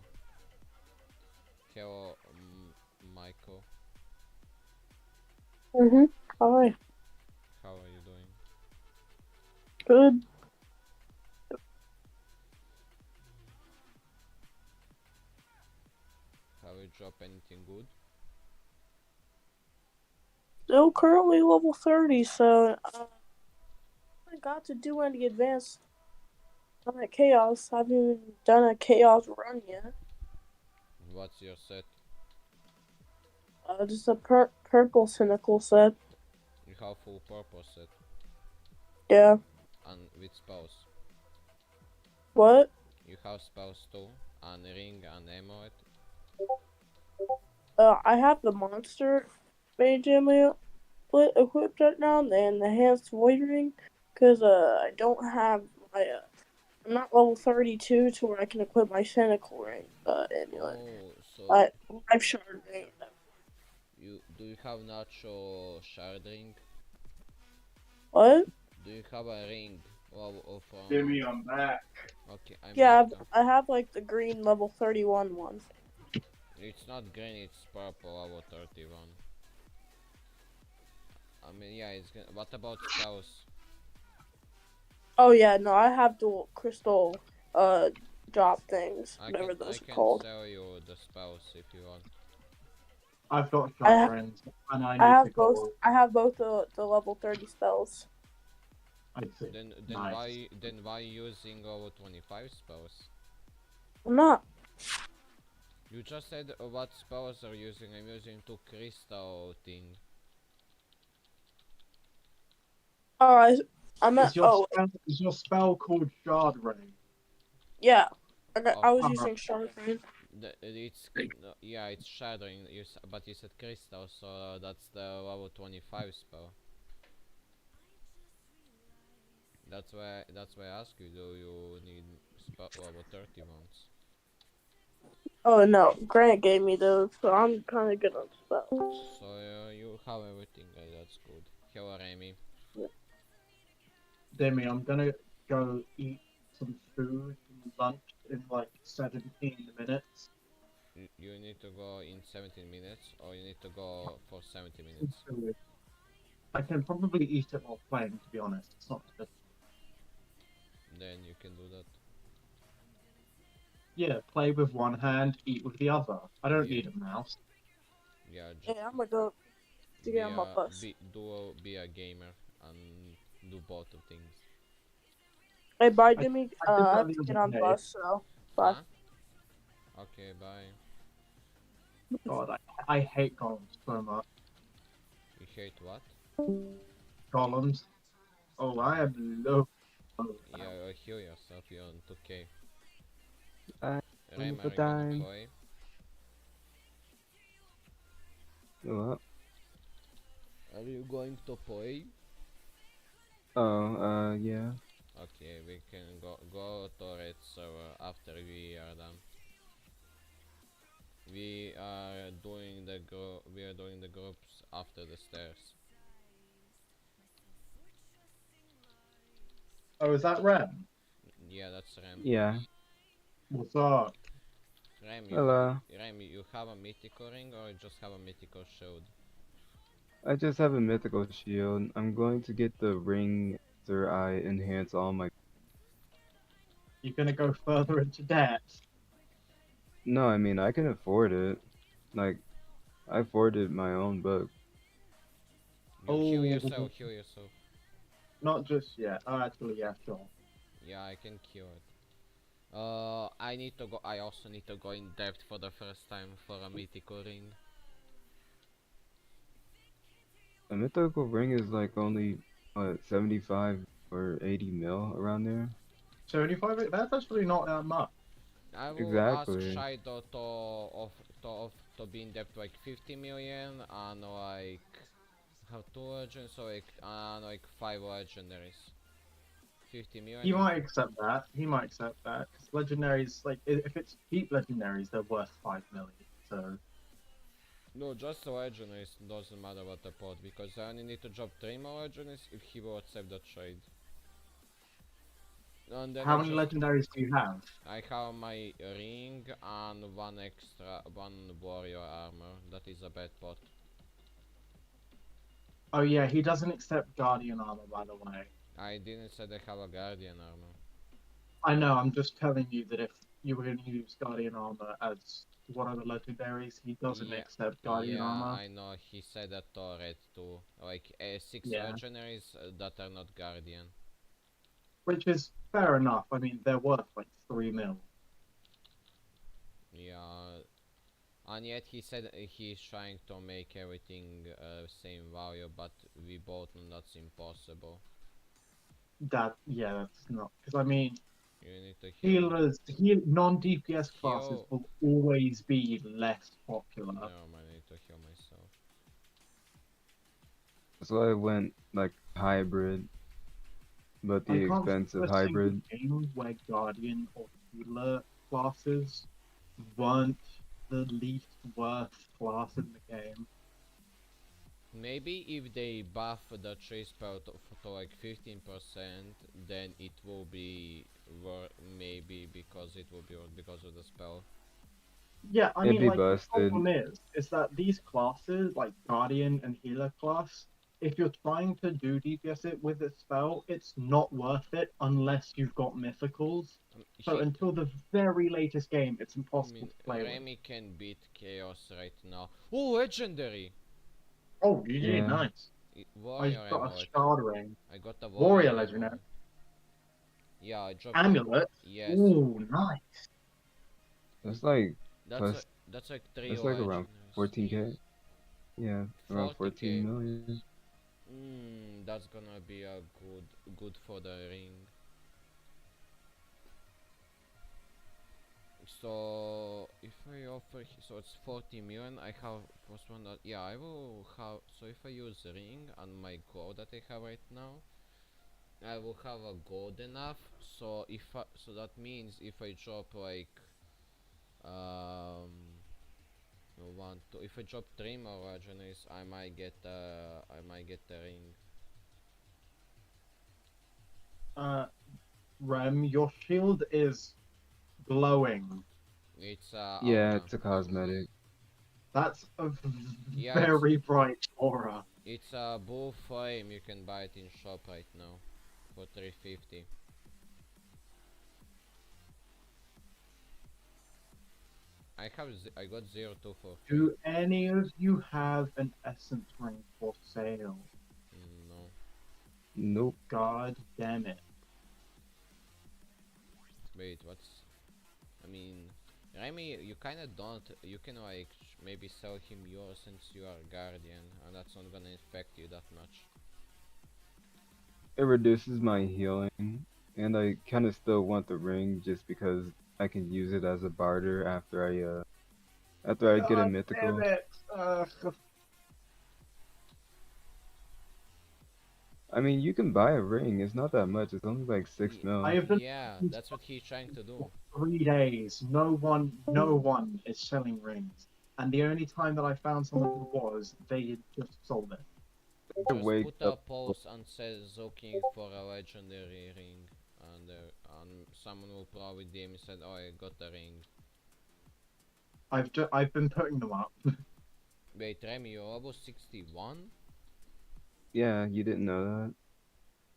Hello, Michael. Hi. How are you doing? Good. Have you dropped anything good? Still currently level 30, so I haven't got to do any advanced on that chaos. I haven't even done a chaos run yet. What's your set? Just a purple cynical set. You have full purple set Yeah. and with spells. What? You have spells too, and ring and amulet. I have the monster mage amulet equipped right now, and the enhanced void ring, because I don't have my I'm not level 32 to where I can equip my cynical ring amulet. Oh, so But life shard ring. do you have natural shard ring? What? Do you have a ring? Or from? Jimmy, I'm back. Okay, I'm Yeah, back now. I have like the green level 31 one. It's not green, it's purple level 31. I mean, yeah, it's gonna. What about spells? Oh yeah, no, I have dual crystal drop things, whatever I those are can called. sell you the spells if you want. I've got I shard ha- rings, and I I need to have both. go. I have both the level 30 spells. I see. Then Nice. why using level 25 spells? I'm not. You just said what spells are using. I'm using two crystal thing. Oh, I'm at. Oh Is your spell called shard ring? yeah, Oh, I was using shard ring. it's no, yeah, it's shattering. But you said crystal, so that's the level 25 spell. That's why I ask you. Do you need spell level 30 ones? Oh no, Grant gave me those, so I'm kind of good on spells. So you have everything. That's good. Hello, Remy. Demi, I'm gonna go eat some food and lunch in like 17 minutes. You need to go in 17 minutes, or you need to go for 70 minutes. I can probably eat it while playing, to be honest. It's not good. Then you can do that. Yeah, play with one hand, eat with the other. I don't Yeah. need a mouse. Yeah, Hey, I'm gonna go to get on my bus. be a gamer and do both of things. Hey, bye, I, Jimmy. I did I that have the to get other on the day. bus, so bye. Huh? Okay, bye. God, I hate golems so much. You hate what? Golems. Oh, I am low. Yeah, heal yourself. You're on 2k. I'm Rem, for are you gonna dying. play? What? Are you going to play? Oh, yeah. Okay, we can go to red server after we are done. We are doing the groups after the stairs. Oh, is that Rem? Yeah, that's Rem. Yeah. What's up? Hello. Rem, you have a mythical ring or you just have a mythical shield? I just have a mythical shield. I'm going to get the ring after I enhance all my. You're gonna go further into debt? No, I mean, I can afford it. Like, I afforded my own book. You heal Oh, yourself, heal yourself. not just yet. Oh, actually, yeah, sure. Yeah, I can kill it. I also need to go in depth for the first time for a mythical ring. A mythical ring is like only, what, 75 or 80 mil around there? 75? That's actually not that much. I will ask Exactly. Shido to be in depth like 50 million and like have 2 legends, so like 5 legendaries. 50 million. He might accept that. He might accept that. Because legendaries, like, if it's cheap legendaries, they're worth 5 million. So. No, just legendaries doesn't matter what I put because I only need to drop 3 more legendaries if he will accept the trade. And then How many legendaries do you have? I have my ring and one warrior armor. That is a bad pot. Oh yeah, he doesn't accept guardian armor, by the way. I didn't say I have a guardian armor. I know. I'm just telling you that if you were going to use guardian armor as one of the legendaries, he doesn't Yeah, accept guardian yeah, armor. I know. He said that turret too. Like 6 Yeah, legendaries that are not guardian. which is fair enough. I mean, they're worth like 3 mil. Yeah, and yet he said he's trying to make everything same value, but we both know that's impossible. That's not because I mean, You need to heal. non-DPS classes Heal. will always be less popular. No, I need to heal myself. So I went like hybrid, but the I can't think expensive of a single hybrid. game where guardian or healer classes weren't the least worst class in the game. Maybe if they buff the tree spell to like 15%, then it will be worth, maybe because it will be worth because of the spell. Yeah, I It'd mean, be like, the busted. problem is that these classes, like Guardian and Healer class, if you're trying to do DPS it with a spell, it's not worth it unless you've got mythicals. So She, until the very latest game, it's I impossible mean, to play with. Remy can beat Chaos right now. Oh, legendary! Oh, GG, Yeah. nice. I Warrior got a amulet. shard ring. I got a Warrior warrior legendary. amulet. Yeah, I dropped Amulet. yes. Ooh, nice. That's like That's plus. like that's like 3 That's like around legendaries. 14k. Yeah, around 14 40k. million. That's gonna be a good for the ring. So if I offer, so it's 40 million. I have first one that yeah I will have. So if I use ring and my gold that I have right now, I will have a gold enough. So so that means if I drop like um no, one two, if I drop 3 more legendaries, I might get the ring. Rem, your shield is glowing. It's Yeah, aura. it's a cosmetic. That's a Yeah, very bright aura. it's a blue flame. You can buy it in shop right now for 350. I got 02 for free. Do any of you have an essence ring for sale? No. Nope. God damn it. Wait, what's... I mean... Remy, you kinda don't... You can like maybe sell him yours since you are guardian, and that's not gonna affect you that much. It reduces my healing, and I kind of still want the ring just because I can use it as a barter after I get a God mythical. damn it. I mean, you can buy a ring. It's not that much. It's only like 6 mil. I have been Yeah, that's what he's trying to do. for 3 days. No one is selling rings. And the only time that I found someone who was, they had just sold it. Just Wake put a up. post and says looking for a legendary ring, and someone will probably DM and said, "Oh, I got a ring." I've been putting them up. Wait, Remy, you're level 61? Yeah, you didn't know that.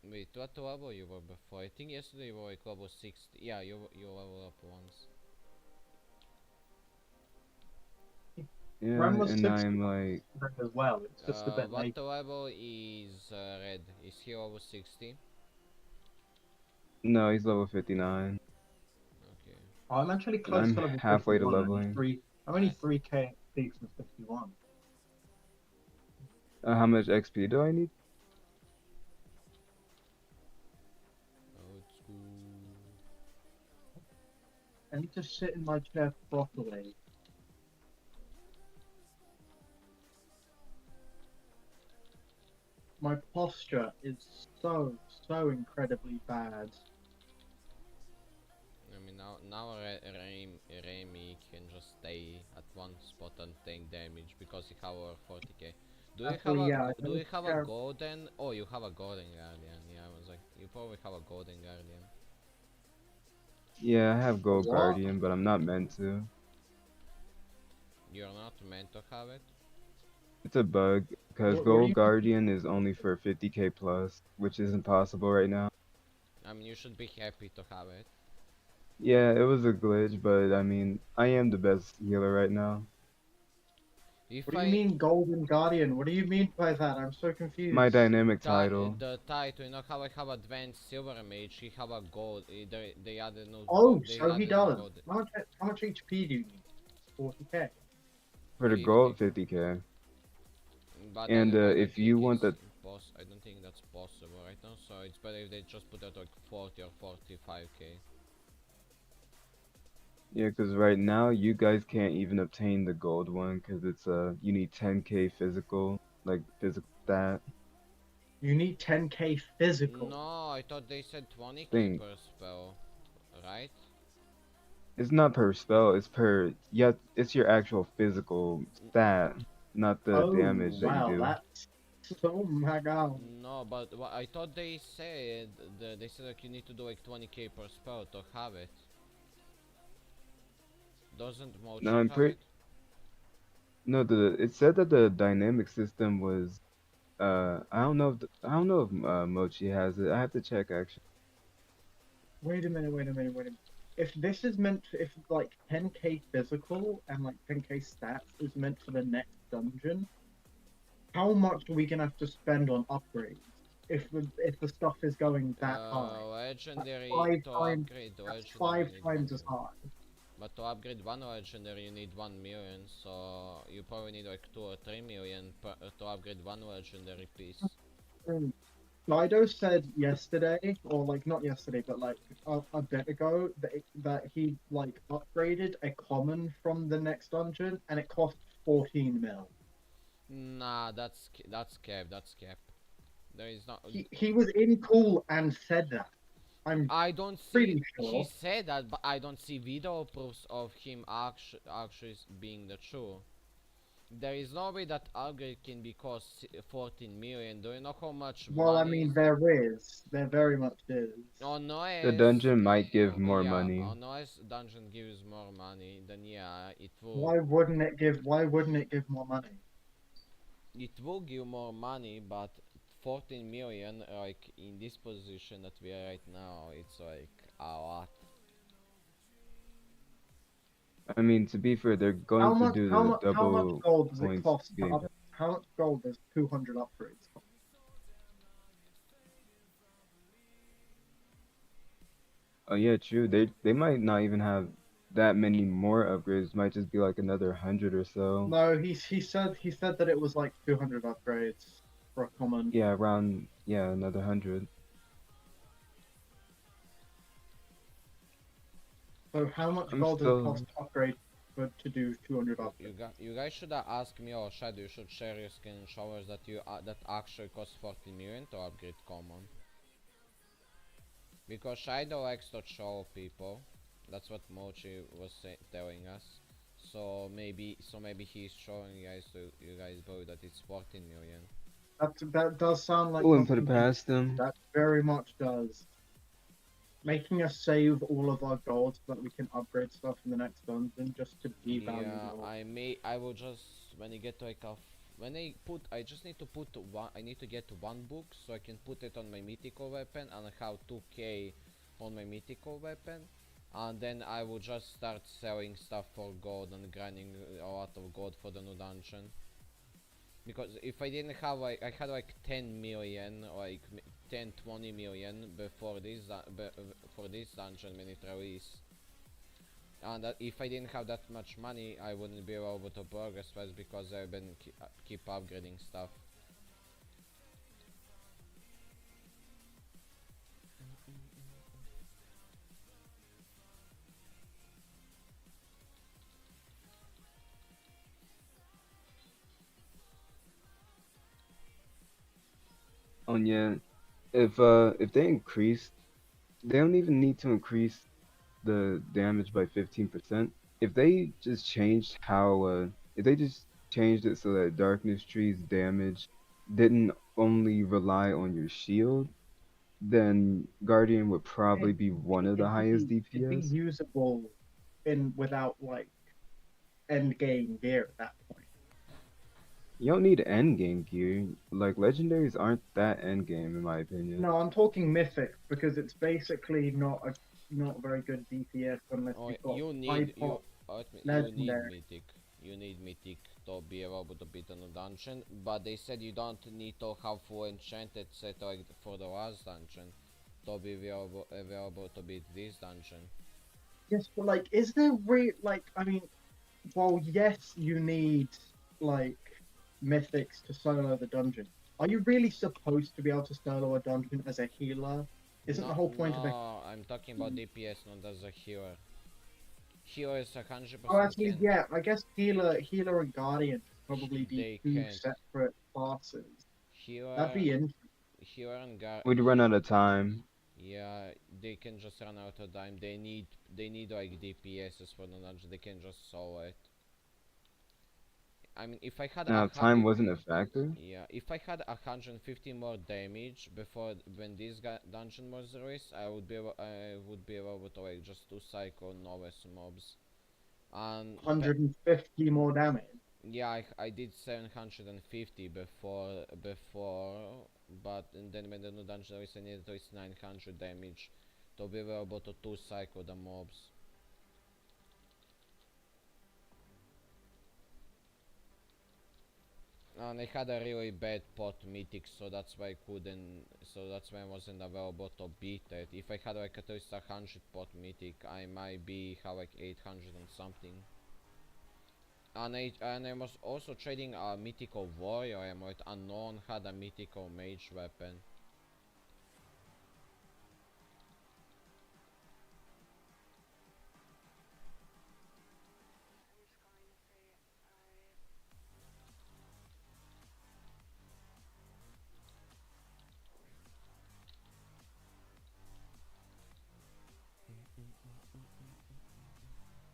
Wait, what level you were before? I think yesterday you were like level 60. Yeah, you level up once. Yeah, Ram was and 60 I'm like, as well. It's just a bit What late. level is Red? Is he level 60? no, he's level 59. Okay. I'm actually And close I'm to level halfway to 51. leveling. I'm only 3k XP from 51. How much XP do I need? Old school. I need to sit in my chair properly. My posture is so incredibly bad. I mean, now Remy can just stay at one spot and take damage because you have over 40k. Do you have Actually, a yeah, I do don't you have a care. golden? Oh, you have a golden guardian. Yeah, I was like, you probably have a golden guardian. Yeah, I have Gold What? Guardian, but I'm not meant to. You're not meant to have it. It's a bug because What do Gold you Guardian is only for 50k plus, which isn't possible right now. I mean, you should be happy to have it. Yeah, it was a glitch, but I mean, I am the best healer right now. If What do you I mean Golden Guardian? What do you mean by that? I'm so My confused. dynamic title. the title, you know how I have advanced silver mage, he have a gold. They added no Oh, they so he added no does. gold. How much HP do you need? 40k. For the 50. gold, 50k. But And I don't if think you want it's the I don't think that's possible right now. So it's better if they just put it like 40 or 45k. Yeah, because right now you guys can't even obtain the gold one because it's you need 10k physical, like physical stat You need 10k physical. No, I thought they said 20k thing. per spell, right? It's not per spell, it's per yeah, it's your actual physical stat, not the Oh, damage that you wow, do. that's so my god. No, but I thought they said they said like you need to do like 20k per spell to have it. Doesn't No, Mochi I'm have pretty it? no the it said that the dynamic system was I don't know if Mochi has it. I have to check actually. Wait a minute, wait a minute, wait a minute. If this is meant to, if like 10k physical and like 10k stats is meant for the next dungeon, how much are we gonna have to spend on upgrades if the stuff is going that high? That's Legendary five to times. upgrade the That's legendary you five need 1 times as million. high. But to upgrade one legendary you need 1 million, so you probably need like 2 or 3 million to upgrade one legendary piece. Mm. Dido said yesterday, or like not yesterday, but like a bit ago, that he like upgraded a common from the next dungeon, and it cost 14 mil. Nah, that's cap, that's cap. There is not. He was in cool and said that. I'm I don't see. pretty He sure. said that, but I don't see video proofs of him actually being the true. There is no way that upgrade can be cost 14 million. Do you know how much Well, I money mean, is that? there very much is. On The noise, dungeon might give more yeah, money. on noise dungeon gives more money. Then yeah, it will. Why wouldn't it give? Why wouldn't it give more money? It will give more money, but 14 million, like in this position that we are right now, it's like a lot. I mean, to be fair, they're going to do the How much double gold does it points cost to game. up? How much gold does 200 upgrades cost? Oh yeah, true. They might not even have that many more upgrades. Might just be like another 100 or so. No, he said that it was like 200 upgrades for a common. Yeah, around yeah another 100. So how much I'm gold does it still cost to upgrade to do 200 upgrades? You guys should ask me or Shadow. You should share your skin showers that you that actually cost 14 million to upgrade common. Because Shadow likes to show people. That's what Mochi was telling us. So maybe he's showing you guys to you guys both that it's 14 million. That does sound like wouldn't put it something he, past them. that very much does. Making us save all of our gold so that we can upgrade stuff in the next dungeon just to devalue Yeah, gold. I will just when I get to like a when I just need to put one I need to get one book so I can put it on my mythical weapon and have 2k on my mythical weapon, and then I will just start selling stuff for gold and grinding a lot of gold for the new dungeon. Because if I didn't have like I had like 10 million, like 10 20 million before this for this dungeon when it released, and that if I didn't have that much money I wouldn't be able to progress fast because I've been keep upgrading stuff. Oh yeah, if they increase, they don't even need to increase the damage by 15%. if they just changed how if they just changed it so that darkness tree's damage didn't only rely on your shield, then Guardian would probably It, be one of the it'd highest it'd be DPS. usable in without like end game gear at that point. You don't need end game gear. Like legendaries aren't that end game in my opinion. No, I'm talking mythic because it's basically not very good DPS unless Oh, you've got you high need pot you need legendary. mythic. You need mythic to be able to beat on a dungeon, but they said you don't need to have full enchanted set like for the last dungeon to be available to beat this dungeon. Yes, but like, is there like? I mean, well, yes, you need like mythics to solo the dungeon. Are you really supposed to be able to solo a dungeon as a healer? Isn't the No, whole point of a no, I'm talking about DPS, not as a healer. Healer is Oh, 100% actually, can. yeah. I guess healer and guardian would probably be They two can't. separate classes. That'd Healer, be interesting. healer and guard. We'd run out of time. Yeah, they can just run out of time. They need like DPSs for the dungeon. They can just solo it. I mean, if I had Now time wasn't a factor. yeah, if I had 150 more damage before when this dungeon was released, I would be able to like just do cycle novice mobs. And 150 more damage. yeah, I did 750 before, but and then when the new dungeon released, I needed at least 900 damage to be able to two cycle the mobs. And I had a really bad pot mythic, so that's why I couldn't. So that's why I wasn't available to beat it. If I had like at least 100 pot mythic, I might be have like 800 and something. And I was also trading a mythical warrior. I'm like unknown had a mythical mage weapon.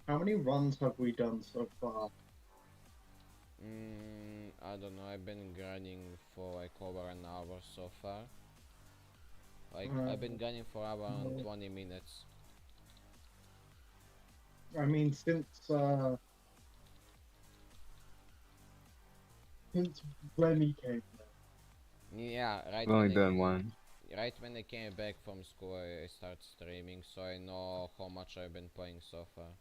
How many runs have we done so far? I don't know. I've been grinding for like over an hour so far. Like I've been grinding for around Uh, 20 minutes. I mean, since Lenny came back. Yeah, I've only done one. right when I came back from school, I started streaming, so I know how much I've been playing so far.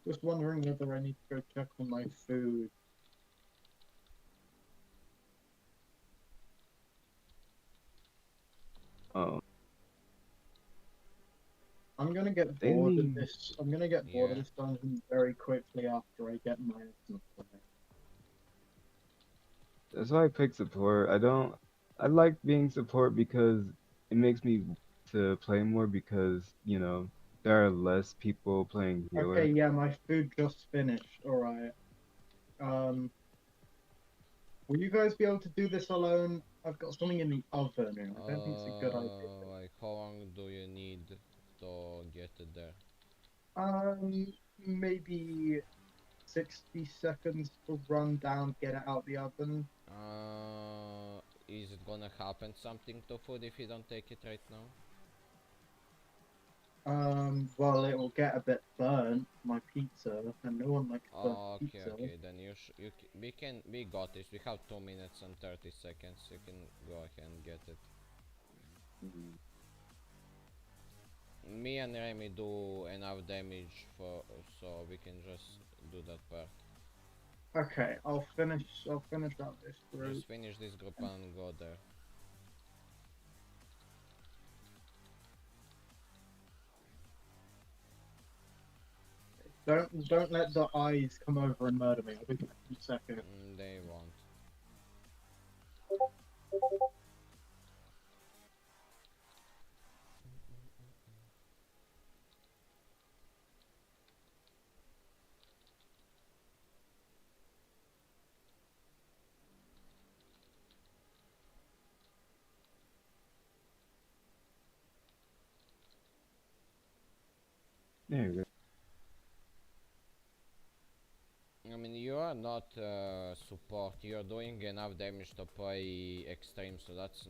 Just wondering whether I need to go check on my food. Oh, I'm gonna get they bored of need. this. I'm gonna get bored of Yeah. this dungeon very quickly after I get my essence play. That's why I pick support. I don't. I like being support because it makes me to play more because there are less people playing Okay, healer. yeah, my food just finished. All right. Um, will you guys be able to do this alone? I've got something in the oven, and I don't think it's a good idea. Like how long do you need to get it there? Maybe 60 seconds to run down, get it out the oven. Is it gonna happen something to food if you don't take it right now? Well, it will get a bit burnt, my pizza, and no one likes burnt Okay, pizza. okay, then we got this. We have 2 minutes and 30 seconds. You can go ahead and get it. Me and Remy do enough damage for so we can just do that part. Okay, I'll finish out this group. Just finish this group and go there. Don't let the eyes come over and murder me. I'll be back in a second. They won't. There you go. I mean, you are not support. You're doing enough damage to play extreme, so that's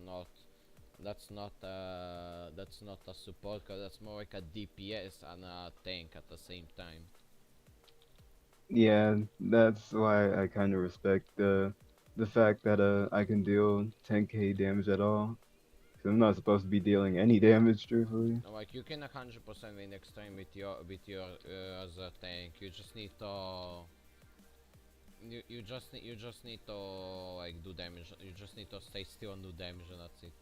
not a support, cause that's more like a DPS and a tank at the same time. Yeah, that's why I kind of respect the fact that I can deal 10k damage at all. 'Cause I'm not supposed to be dealing any damage, truthfully. Like you can 100% win extreme with your as a tank. You just need to you just need to like do damage. You just need to stay still and do damage, and that's it.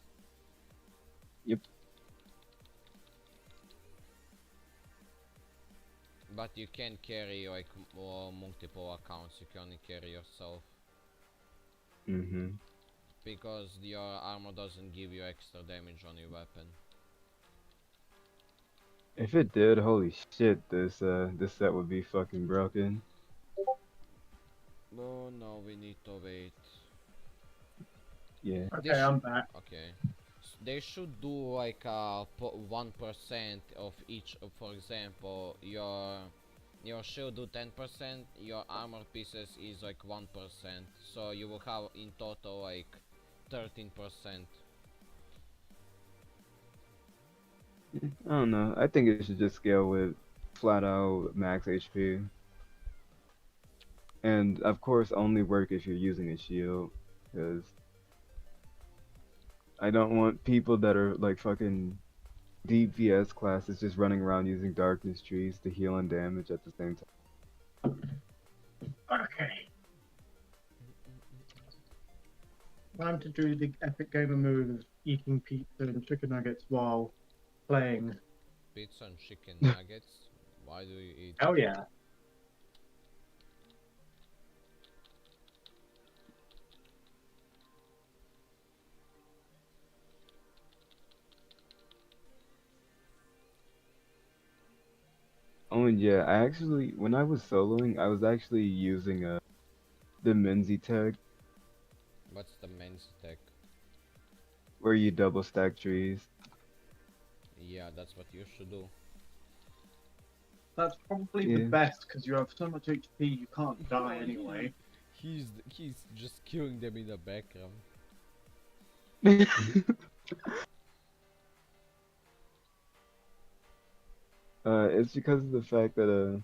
Yep. But you can carry like multiple accounts. You can only carry yourself Mm-hmm. because your armor doesn't give you extra damage on your weapon. If it did, holy shit, this set would be fucking broken. Oh no, we need to wait. Yeah. They Okay, should I'm back. okay. They should do like 1% of each. For example, your shield do 10%. Your armor pieces is like 1%. So you will have in total like 13%. I don't know. I think it should just scale with flat out max HP. And of course, only work if you're using a shield. Because I don't want people that are like fucking DPS classes just running around using darkness trees to heal and damage at the same time. Okay. Time to do the epic gamer move of eating pizza and chicken nuggets while playing. Pizza and chicken nuggets. Why do you eat? Oh yeah. Oh, and yeah, I actually, when I was soloing, I was actually using the Minzy tech, What's the men's tech? where you double stack trees. Yeah, that's what you should do. That's probably the Yeah. best because you have so much HP you can't die anyway. He's just killing them in the background. It's because of the fact that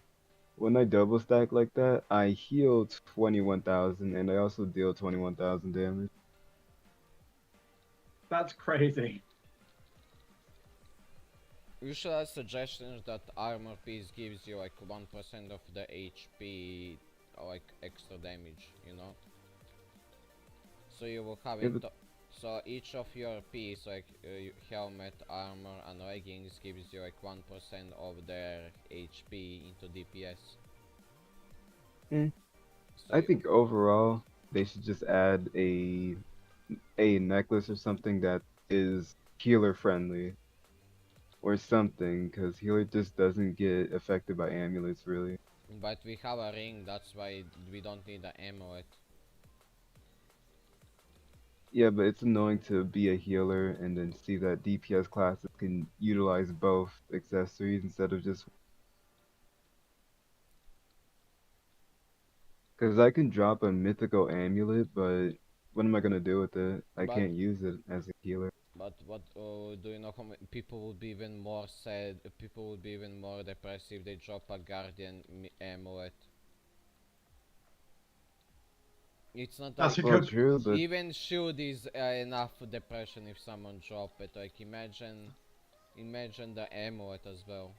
when I double stack like that, I heal 21,000 and I also deal 21,000 damage. That's crazy. You should have suggestions that armor piece gives you like 1% of the HP, like extra damage, you know? So you will have Yeah, it. but So each of your piece, like helmet, armor, and leggings, gives you like 1% of their HP into DPS. eh, So I think overall they should just add a necklace or something that is healer friendly or something, because healer just doesn't get affected by amulets really. but we have a ring, that's why we don't need an amulet. Yeah, but it's annoying to be a healer and then see that DPS classes can utilize both accessories instead of just. Because I can drop a mythical amulet, but what am I gonna do with it? I But can't use it as a healer. But what do you know how many people would be even more sad? People would be even more depressed if they drop a guardian amulet. It's not That's like a Well, good. true, but even shield is enough depression if someone drop it. Like imagine the amulet as well.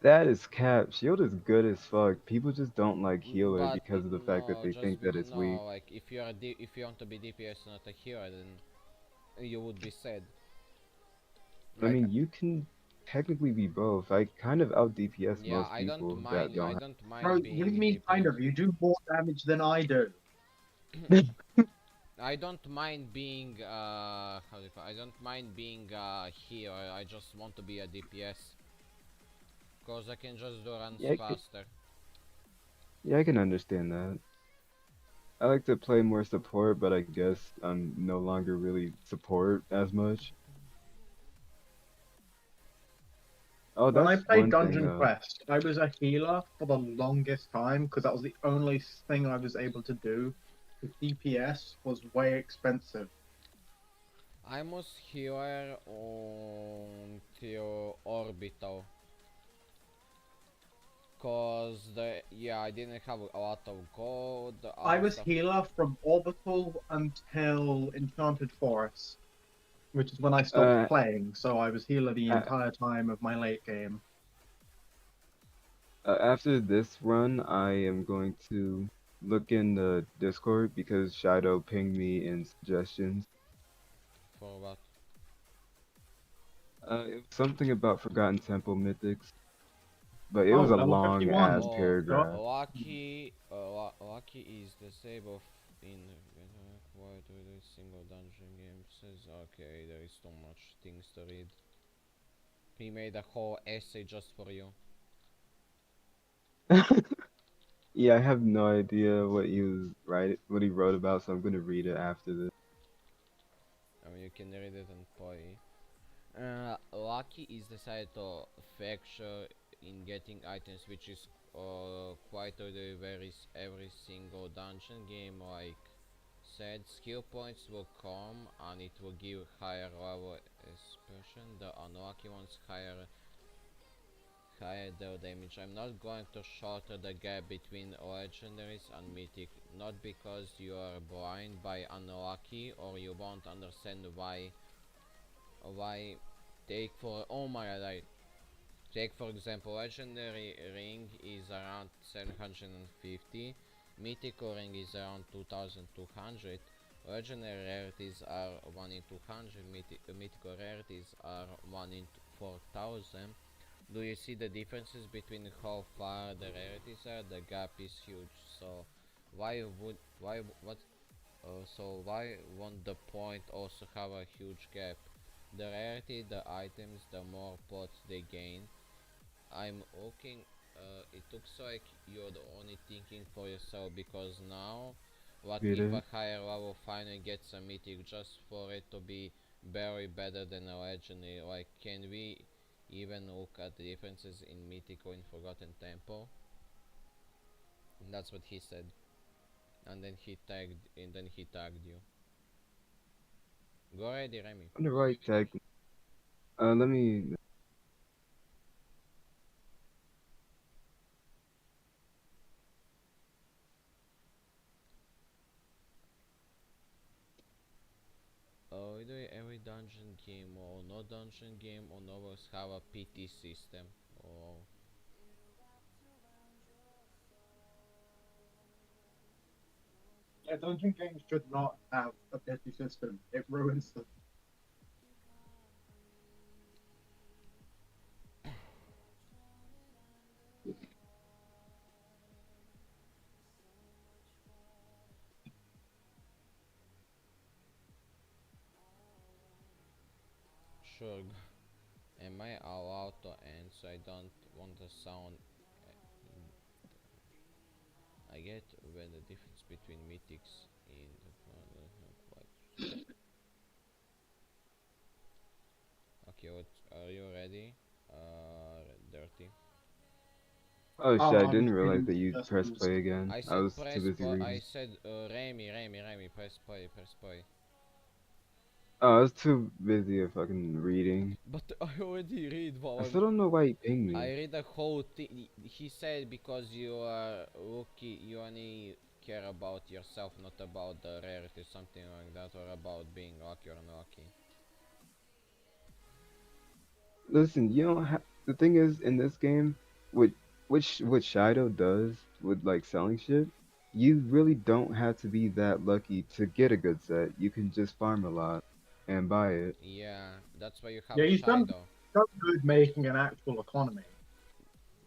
that is cap. Shield is good as fuck. People just don't like healer But because of the fact that no, they think that it's weak. no. Like if you're if you want to be DPS not a hero, then you would be sad. I Like mean, you can technically be both. I kind of out DPS yeah, most people that I don't don't Bro, mind what do you being mean kind DPS. of? You do more damage than I do. have. I don't mind being how do you call I don't mind being here. I just want to be a DPS cause I can just do runs Yeah, faster. yeah, I can understand that. I like to play more support, but I guess I'm no longer really support as much. Oh, When I that's played one thing. Dungeon Quest, I was a healer for the longest time because that was the only thing I was able to do. The DPS was way expensive. I was here until Orbital. Cause I didn't have a lot of gold, I other was stuff. healer from Orbital until Enchanted Forest, which is when I stopped Uh, playing. So I was healer the a- entire time of my late game. After this run, I am going to look in the Discord because Shadow pinged me in suggestions. For what? It was something about Forgotten Temple mythics, but it Oh, was a level long 51. ass Oh, Got paragraph. Lucky is the save of in why do this single dungeon game says okay there is too much things to read. He made a whole essay just for you. Yeah, I have no idea what he wrote about, so I'm gonna read it after this. I mean you can read it on Poi. Lucky is the side to factor in getting items, which is quite the varies every single dungeon game. Like said, skill points will come and it will give higher level expression. The unlucky ones higher their damage. I'm not going to shorten the gap between legendaries and mythic, not because you are blind by unlucky or you won't understand why take for oh my god, take for example legendary ring is around 750, mythical ring is around 2200, legendary rarities are 1 in 200, mythical rarities are 1 in 4000. Do you see the differences between how far the rarities are? The gap is huge. So why won't the point also have a huge gap? The rarity the items, the more pots they gain. I'm looking. It looks like you're the only thinking for yourself because now, what Read if it. a higher level finally gets a mythic just for it to be barely better than a legendary? Like, can we even look at the differences in mythical and Forgotten Temple? And that's what he said. And then he tagged you. Go already, Remy. On the right tag. Let me. Either every dungeon game or no dungeon game or novels have a PT system. Or Yeah, dungeon games should not have a pity system. It ruins them. sure, am I allowed to answer? I don't want to sound. I get when the difference between mythics in the okay. What are you ready? Dirty. Oh shit! Oh, I I'm didn't just realize reading that you press suggestions. play again. I I said was too press busy play. I reading. said Remy, press play, press play. Oh, I was too busy fucking reading. But I already read I while still don't know why he pinged I me. read the whole thing. He said because you are lucky, you only care about yourself, not about the rarity, something like that, or about being lucky or unlucky. Listen, you don't have. The thing is, in this game, what what Shadow does with like selling shit, you really don't have to be that lucky to get a good set. You can just farm a lot and buy it. Yeah, that's why you have Yeah, he's Shido. done good making an actual economy.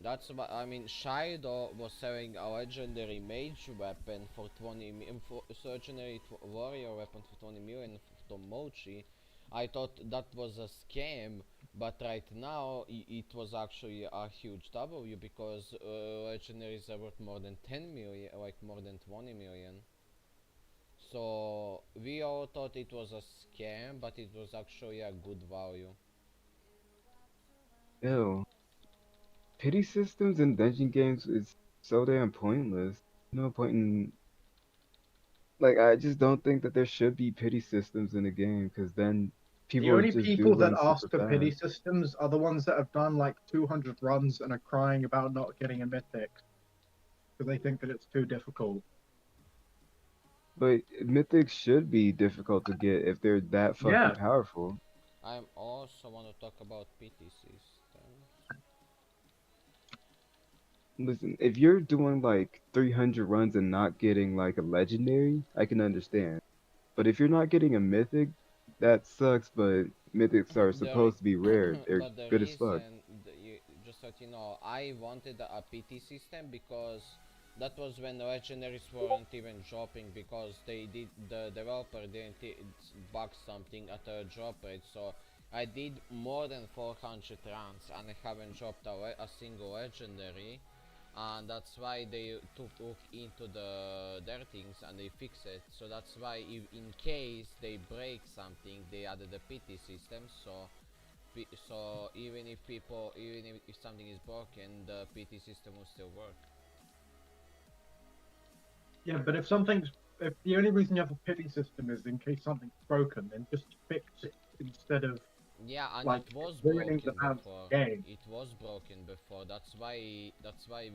That's what I mean. Shido was selling a legendary mage weapon for 20 million, for legendary warrior weapon for 20 million to Mochi. I thought that was a scam, but right now it was actually a huge W because legendaries are worth more than 10 million, like more than 20 million. So we all thought it was a scam, but it was actually a good value. Ew. Pity systems in dungeon games is so damn pointless. No point in like I just don't think that there should be pity systems in a game because then The people would only just do people that runs super ask for pity fast. systems are the ones that have done like 200 runs and are crying about not getting a mythic because they think that it's too difficult. But mythics should be difficult to get if they're that fucking Yeah, powerful. I also want to talk about PT systems. Listen, if you're doing like 300 runs and not getting like a legendary, I can understand. But if you're not getting a mythic, that sucks, but mythics are The supposed to be rare. They're but the good as fuck. reason, just so you know, I wanted a PT system because that was when the legendaries weren't even dropping because the developer didn't bug something at the drop rate. So I did more than 400 runs and I haven't dropped a single legendary, and that's why they took look into their things and they fix it. So that's why if in case they break something, they added a pity system. So even if if something is broken, the PT system will still work. yeah, but if the only reason you have a pity system is in case something's broken, then just fix it instead of Yeah, and like it was ruining the broken man's before. game. It was broken before. That's why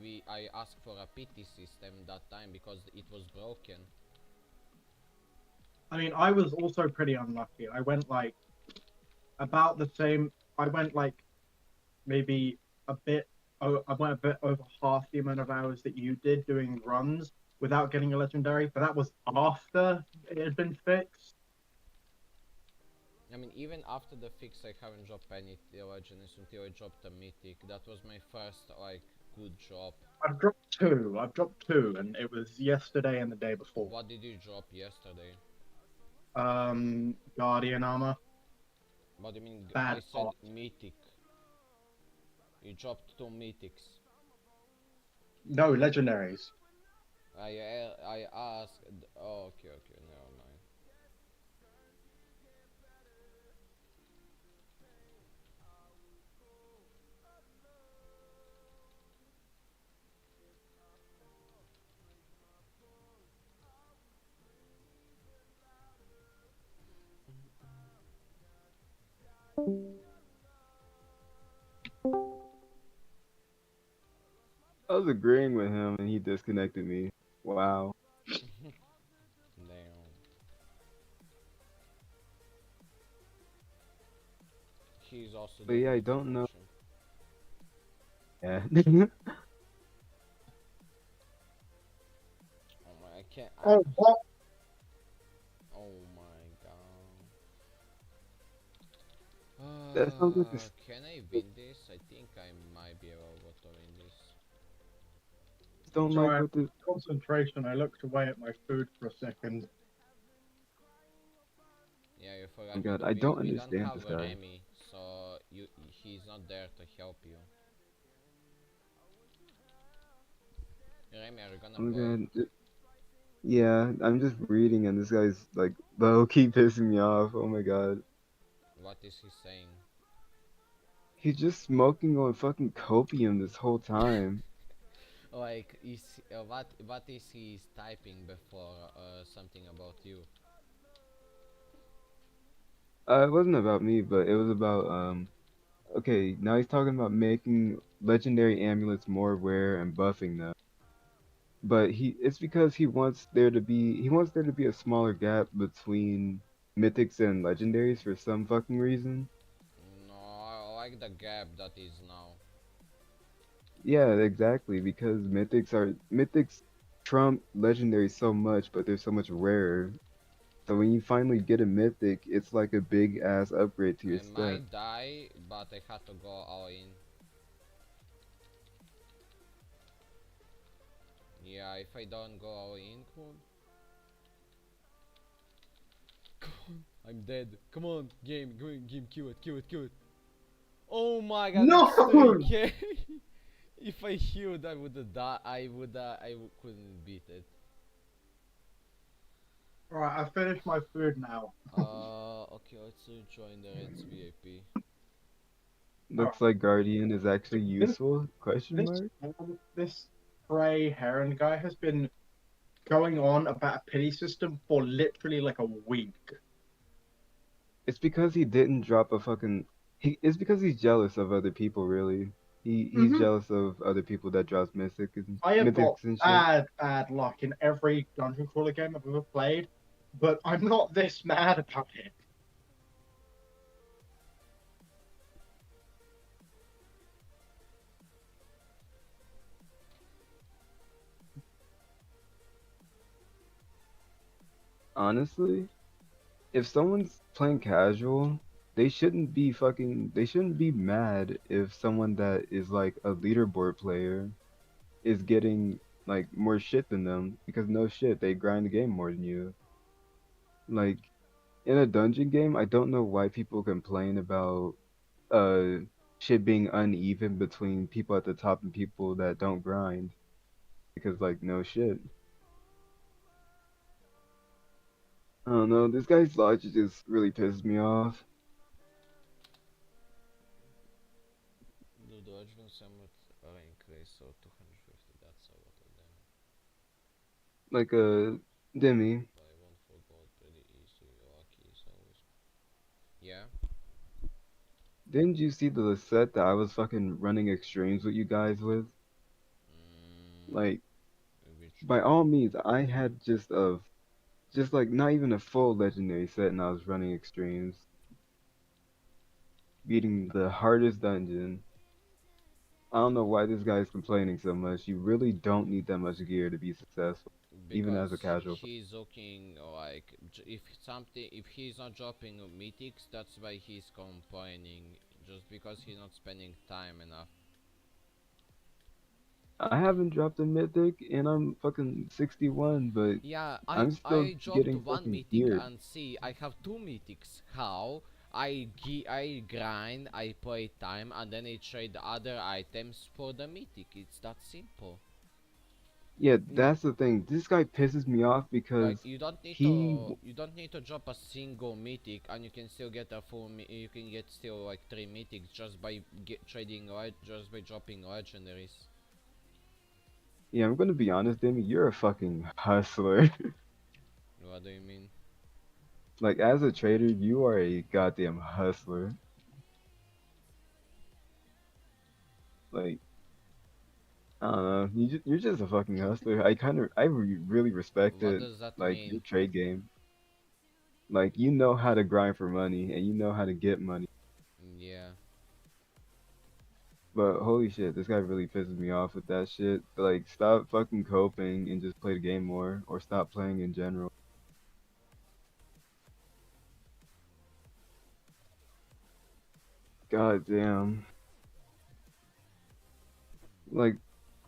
we I asked for a PT system that time because it was broken. I mean, I was also pretty unlucky. I went like about the same. I went like maybe a bit. I went a bit over half the amount of hours that you did doing runs without getting a legendary, but that was after it had been fixed. I mean, even after the fix, I haven't dropped any Legends until I dropped a Mythic. That was my first, like, good drop. I've dropped two. I've dropped two, and it was yesterday and the day before. What did you drop yesterday? Guardian armor, What do you mean? I bad said part. Mythic. You dropped two Mythics. No legendaries. I asked. Oh, okay, never mind. I was agreeing with him and he disconnected me. Wow. Damn. He's also But doing yeah, I the don't know. promotion. Yeah. Oh my, I can't. Oh, what? Oh my god. That sounds like a Can I win this? I think I might be able to win this. don't like Sorry, what the concentration. I looked away at my food for a second. Yeah, you oh forgot my god, I don't we don't understand have this guy. Remy, so he's not there to help you. Remy, are you gonna Oh my play? god. Yeah, I'm just reading and this guy's like low key pissing me off. Oh my god. What is he saying? He's just smoking on fucking copium this whole time. Like, what is he typing before something about you? It wasn't about me, but it was about okay, now he's talking about making legendary amulets more rare and buffing them. But it's because he wants there to be a smaller gap between mythics and legendaries for some fucking reason. No, I like the gap that is now. Yeah, exactly, because mythics trump legendaries so much, but they're so much rarer. So when you finally get a mythic, it's like a big ass upgrade to your I stats. might die, but I had to go all in. Yeah, if I don't go all in, come on. I'm dead. Come on, game, kill it. Oh my god, No! it's 3k. If I healed, I would have died. Couldn't beat it. Alright, I finished my food now. Okay, let's join the Reds VIP. Oh, Looks like Guardian is actually this useful? Question this mark? this gray heron guy has been going on about a pity system for literally like a week. It's because he didn't drop a fucking. It's because he's jealous of other people. Really, he's Hmm. jealous of other people that drops I have got mythics and shit. bad luck in every dungeon crawler game I've ever played, but I'm not this mad about it. Honestly, if someone's playing casual, they shouldn't be mad if someone that is like a leaderboard player is getting like more shit than them because no shit, they grind the game more than you. Like in a dungeon game, I don't know why people complain about uh shit being uneven between people at the top and people that don't grind because like no shit. I don't know, this guy's logic just really pisses me off. Do the advance summit increase so 250, that's a lot of them. Like Demi, Buy one for gold pretty easy, lucky is always. Yeah? didn't you see the set that I was fucking running extremes with you guys with? Mm, Like which by one? all means, I had just like not even a full legendary set and I was running extremes, beating the hardest dungeon. I don't know why this guy's complaining so much. You really don't need that much gear to be successful, even as a Because casual player. he's looking like if he's not dropping mythics, that's why he's complaining. Just because he's not spending time enough. I haven't dropped a mythic and I'm fucking 61, but Yeah, I'm still I dropped getting one fucking mythic geared. and see I have two mythics. How? I grind, I play time, and then I trade other items for the mythic. It's that simple. Yeah, N- that's the thing. This guy pisses me off like because he you don't need to drop a single mythic, and you can still get a you can get still like three mythics just by just by dropping legendaries. yeah, I'm gonna be honest, Demi, you're a fucking hustler. What do you mean? Like as a trader, you are a goddamn hustler. Like I don't know, you're just a fucking hustler. Really respect What it. does that Like your mean? trade game. Like you know how to grind for money and you know how to get money. Yeah. But holy shit, this guy really pisses me off with that shit. Like stop fucking coping and just play the game more, or stop playing in general. God damn. Like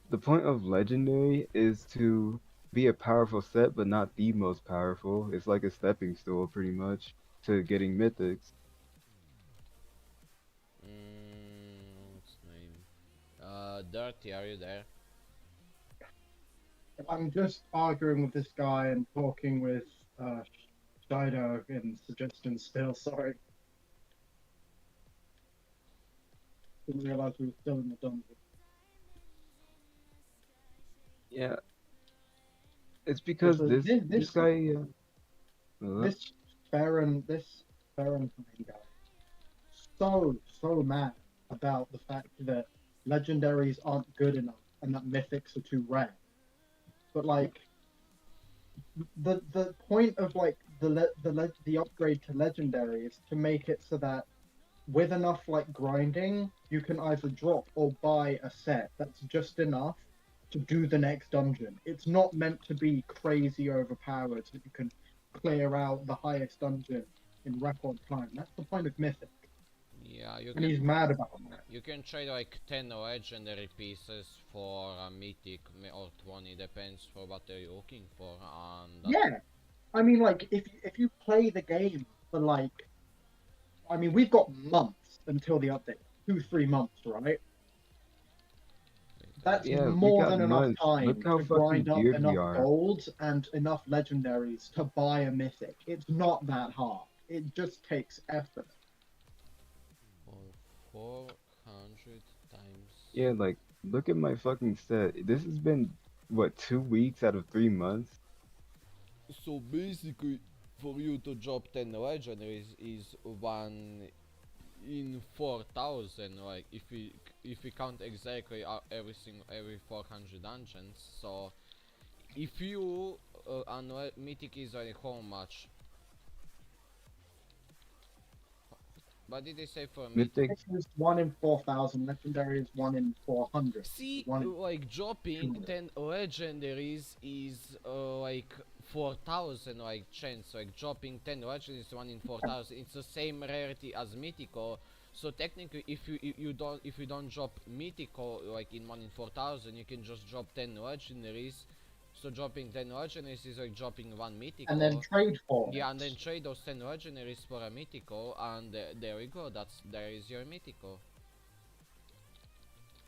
the point of legendary is to be a powerful set, but not the most powerful. It's like a stepping stool, pretty much, to getting mythics. What's name? Dirty, are you there? I'm just arguing with this guy and talking with uh, Shido in suggestions still. Sorry, didn't realize we were still in the dungeon. Yeah, it's But because this this guy. Uh, this this Baron guy so mad about the fact that legendaries aren't good enough and that mythics are too rare. But like the point of like the upgrade to legendary is to make it so that with enough like grinding, you can either drop or buy a set that's just enough to do the next dungeon. It's not meant to be crazy overpowered so that you can clear out the highest dungeon in record time. That's the point of Mythic. Yeah, And he's mad about that. you can trade like 10 legendary pieces for a mythic or 20, depends for what you're looking for, and that's Yeah. I mean like if you play the game for like I mean we've got months until the update. 2-3 months, right? That's yeah, we more got than enough months. Look time how to fucking grind up geared we enough are. gold and enough legendaries to buy a mythic. It's not that hard. It just takes effort. all 4 100 times. Yeah, like look at my fucking set. This has been what 2 weeks out of 3 months. So basically, for you to drop 10 legendaries is 1 in 4,000. Like if we count exactly every 400 dungeons. So if you mythic is like how much? What did they say for mythic? Mythic. Mythic is 1 in 4,000. Legendary is 1 in 400. See, 1 in like dropping 200. 10 legendaries is like 4,000 like chance. Like dropping 10 legendaries is 1 in 4,000. It's the same rarity as mythical. So technically, if you don't drop mythical like in 1 in 4,000, you can just drop 10 legendaries. So dropping 10 legendaries is like dropping 1 And then mythical. trade for Yeah, it. and then trade those 10 legendaries for a mythical, and there we go. There is your mythical.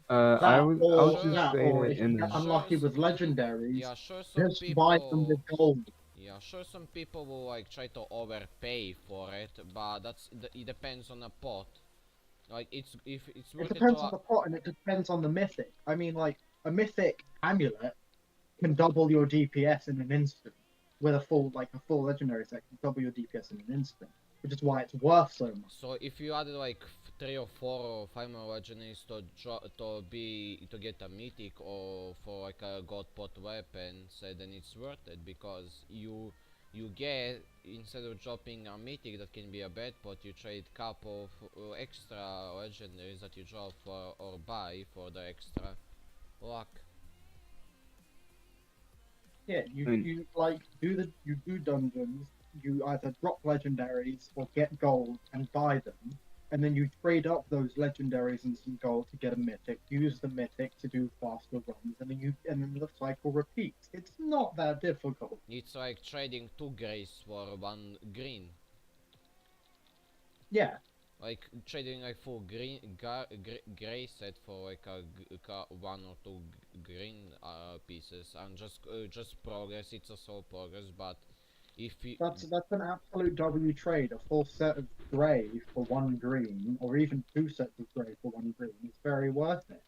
I Sure, would just That, say or that if you in get the sure, unlucky with legendaries, yeah, sure. Some just buy them people, with gold. yeah, sure. Some people will like try to overpay for it, but it depends on a pot. Like if it's It worth it to. depends on the pot and it depends on the mythic. I mean, like, a mythic amulet can double your DPS in an instant. With a full legendary set can double your DPS in an instant, which is why it's worth so much. So if you added like 3 or 4 or 5 more legendaries to get a mythic or for like a god pot weapon, so then it's worth it because you get, instead of dropping a mythic that can be a bad pot, you trade couple of extra legendaries that you drop for or buy for the extra luck. Yeah, I mean, you do dungeons. You either drop legendaries or get gold and buy them, and then you trade up those legendaries and some gold to get a mythic. Use the mythic to do faster runs, and then the cycle repeats. It's not that difficult. It's like trading 2 grays for 1 green. Yeah, Like trading like full gray set for like one or two green pieces, and just progress. It's a slow progress, but if you that's an absolute W trade. A full set of grey for 1 green, or even 2 sets of grey for 1 green, is very worth it.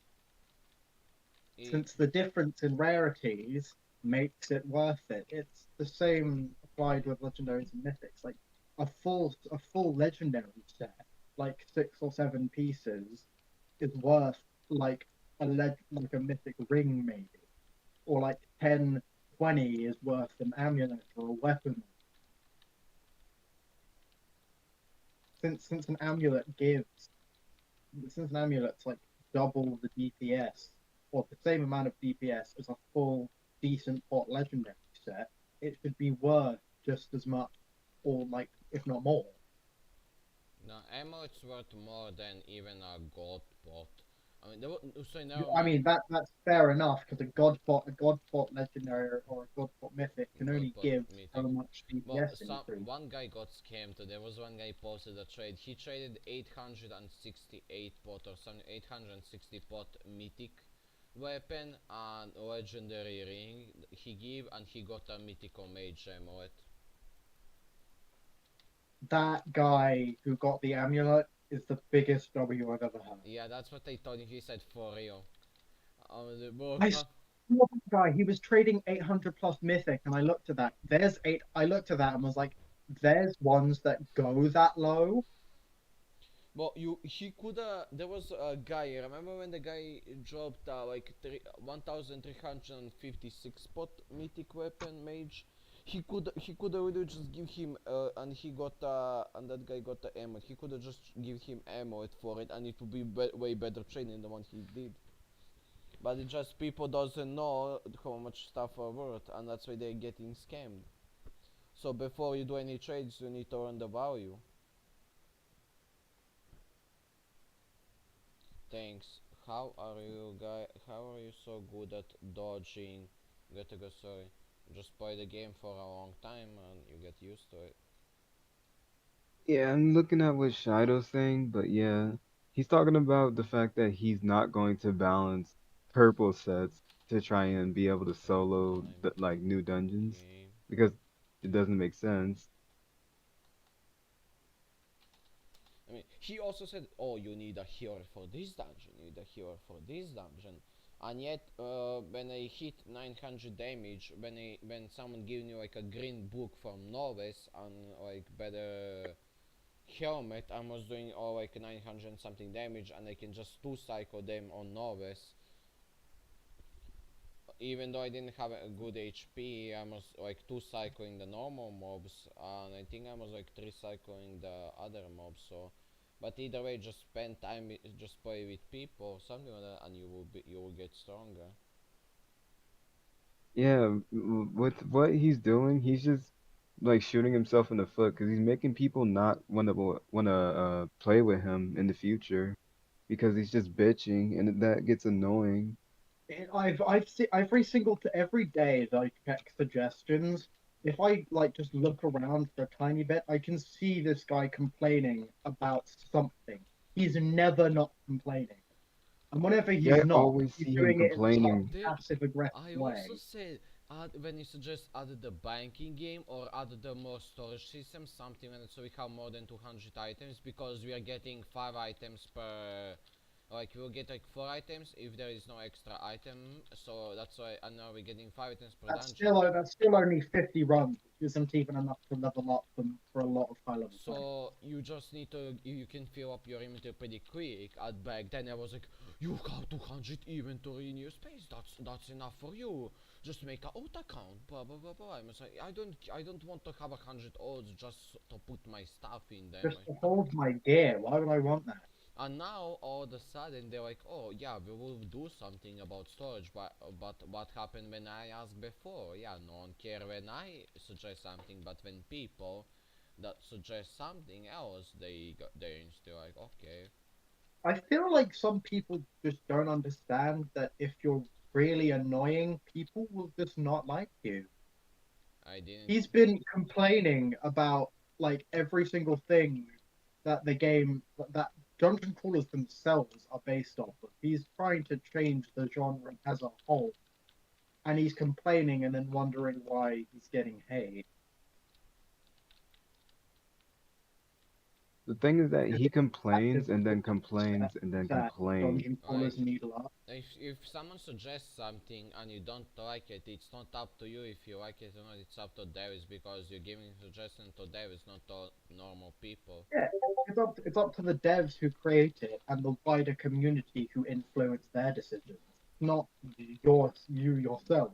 I Since the difference in rarities makes it worth it. It's the same applied with legendaries and mythics. Like a full legendary set, like 6 or 7 pieces, is worth like like a mythic ring maybe, or like 10, 20 is worth an amulet or a weapon. Since an amulet gives since an amulet's like double the DPS or the same amount of DPS as a full decent pot legendary set, it should be worth just as much, or like if not more. No, ammo it's worth more than even a gold pot. I mean, so never I mind. mean that's fair enough because a god pot legendary or a god pot mythic can God only pot give so mythic. much Well, DPS increase. one guy got scammed. There was one guy posted a trade. He traded 868 pot or something, 860 pot mythic weapon and legendary ring. He gave and he got a mythical mage amulet. That guy who got the amulet is the biggest W I've ever had. Yeah, that's what they told him. He said for real. Bro, I saw that guy. He was trading 800 plus mythic, and I looked at that. There's eight. I looked at that and was like, "There's ones that go that low." well, he coulda. There was a guy. Remember when the guy dropped 1,356 pot mythic weapon mage? He coulda really just give him and he got and that guy got the ammo. He coulda just give him ammo for it, and it would be, way better trade than the one he did. But it just people doesn't know how much stuff are worth, and that's why they're getting scammed. So before you do any trades, you need to earn the value. Thanks. How are you so good at dodging? Gotta go, sorry. Just play the game for a long time and you get used to it. yeah, I'm looking at what Shido's saying, but yeah, he's talking about the fact that he's not going to balance purple sets to try and be able to solo Time. like new dungeons Game. because it doesn't make sense. I mean, he also said, "Oh, you need a healer for this dungeon. You need a healer for this dungeon." And yet, when I hit 900 damage, when someone gives me like a green book from novice and like better helmet, I was doing all like 900 something damage, and I can just two cycle them on novice. Even though I didn't have a good HP, I was like two cycling the normal mobs, and I think I was like three cycling the other mobs. So, but either way, just spend time, just play with people, something like that, and you will get stronger. Yeah, with what he's doing, he's just like shooting himself in the foot because he's making people not wanna play with him in the future because he's just bitching and that gets annoying. I've seen every day that I check suggestions. If I like just look around for a tiny bit, I can see this guy complaining about something. He's never not complaining, and whenever Yeah, I he's not, always he's see him doing it in some complaining. passive aggressive I also way. said, when you suggest add the banking game or add the more storage system, something like that, so we have more than 200 items, because we are getting 5 items per, like we'll get like 4 items if there is no extra item, so that's why, and now we're getting 5 items per dungeon. That's still only 50 runs, which isn't even enough to level up them for a lot of high level players. So you just need to, you can fill up your inventory pretty quick. At back then I was like, you have 200 inventory in your space. That's enough for you. Just make a alt account. Blah blah blah blah. I was like, I don't want to have 100 odds just to put my stuff in them. Just to hold my gear. Why would I want that? And now all of a sudden they're like, oh yeah, we will do something about storage. But what happened when I asked before? Yeah, no one care when I suggest something, but when people that suggest something else, they're still like, okay. I feel like some people just don't understand that if you're really annoying, people will just not like you. I didn't. He's been complaining about like every single thing that the game that dungeon crawlers themselves are based off of. He's trying to change the genre as a whole, and he's complaining and then wondering why he's getting hate. The thing is that Because he complains active and then complains and then that complains. dungeon crawlers need love. If someone suggests something and you don't like it, it's not up to you if you like it or not. It's up to devs, because you're giving suggestions to devs, not to normal people. Yeah, it's up to the devs who create it and the wider community who influence their decisions, not you yourself.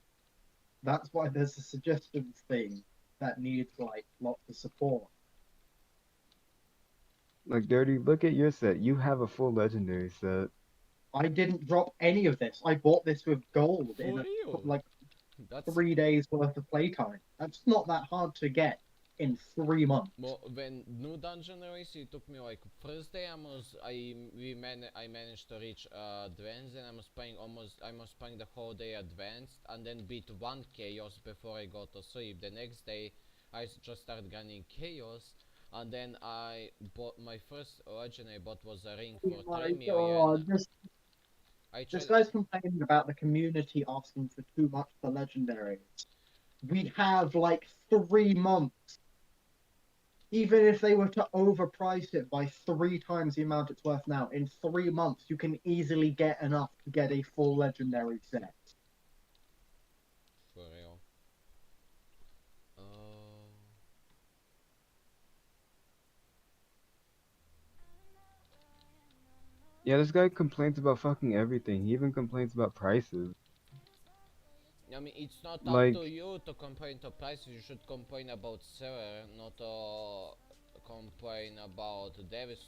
That's why there's a suggestions thing that needs like lots of support. Like, Dirty, look at your set. You have a full legendary set. I didn't drop any of this. I bought this with gold For in real? like That's 3 days worth of playtime. That's not that hard to get in 3 months. well, when new dungeon release, it took me like first day I managed to reach advanced, and I was playing the whole day advanced, and then beat one chaos before I go to sleep. The next day I just started grinding chaos, and then I bought my first legendary bot was a ring for Oh 3 my God, million. I this tried. guy's complaining about the community asking for too much for legendaries. We have like 3 months. Even if they were to overprice it by 3 times the amount it's worth now, in 3 months you can easily get enough to get a full legendary set. For real. Yeah, this guy complains about fucking everything. He even complains about prices. I mean, it's not up to Like, you to complain to prices. You should complain about seller, not complain about devs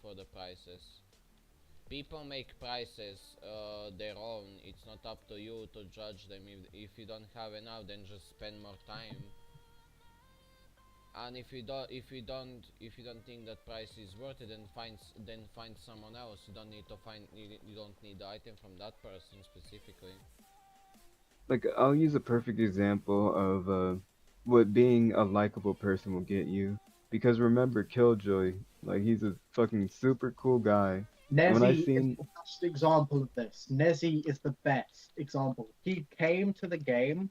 for the prices. People make prices their own. It's not up to you to judge them. If you don't have enough, then just spend more time. And if you don't think that price is worth it, then find someone else. You don't need to find you don't need the item from that person specifically. I'll use a perfect example of what being a likable person will get you. Because remember Killjoy, like he's a fucking super cool guy. And when I Nezzy is seen the best example of this. Nezzy is the best example. He came to the game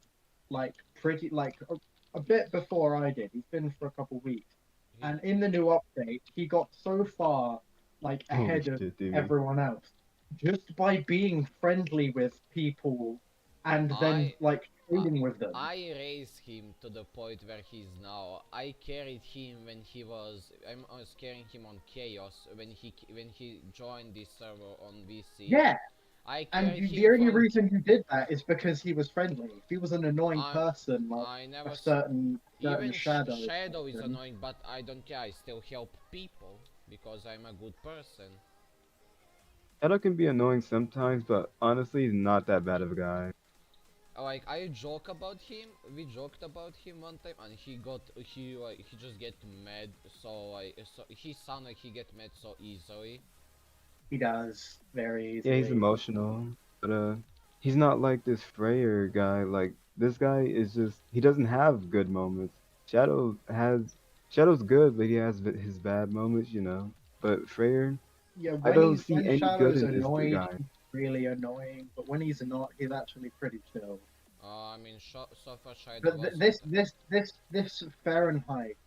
like pretty like a bit before I did. He's been for a couple weeks. And in the new update, he got so far like Holy ahead of shit, dude. everyone else just by being friendly with people and then I like I trading with them. I raised him to the point where he's now. I carried him when he was. I was carrying him on Chaos when he joined this server on VC. Yeah, I and carried the him only from. reason you did that is because he was friendly. If he was an annoying I person, like I a never. certain Even shadow Shadow is person, annoying, but I don't care. I still help people because I'm a good person. Shadow can be annoying sometimes, but honestly, he's not that bad of a guy. Like I joke about him. We joked about him one time, and he just get mad. So he sound like he get mad so easily. he does very Yeah, he's easily. emotional, but he's not like this Freyr guy. Like this guy is just he doesn't have good moments. Shadow's good, but he has his bad moments, you know. But Freyr, Yeah, I don't see when any good Shadow's in this annoyed, guy. he's really annoying. But when he's not, he's actually pretty chill. I mean, so far Shadow But wasn't. this Fahrenheit,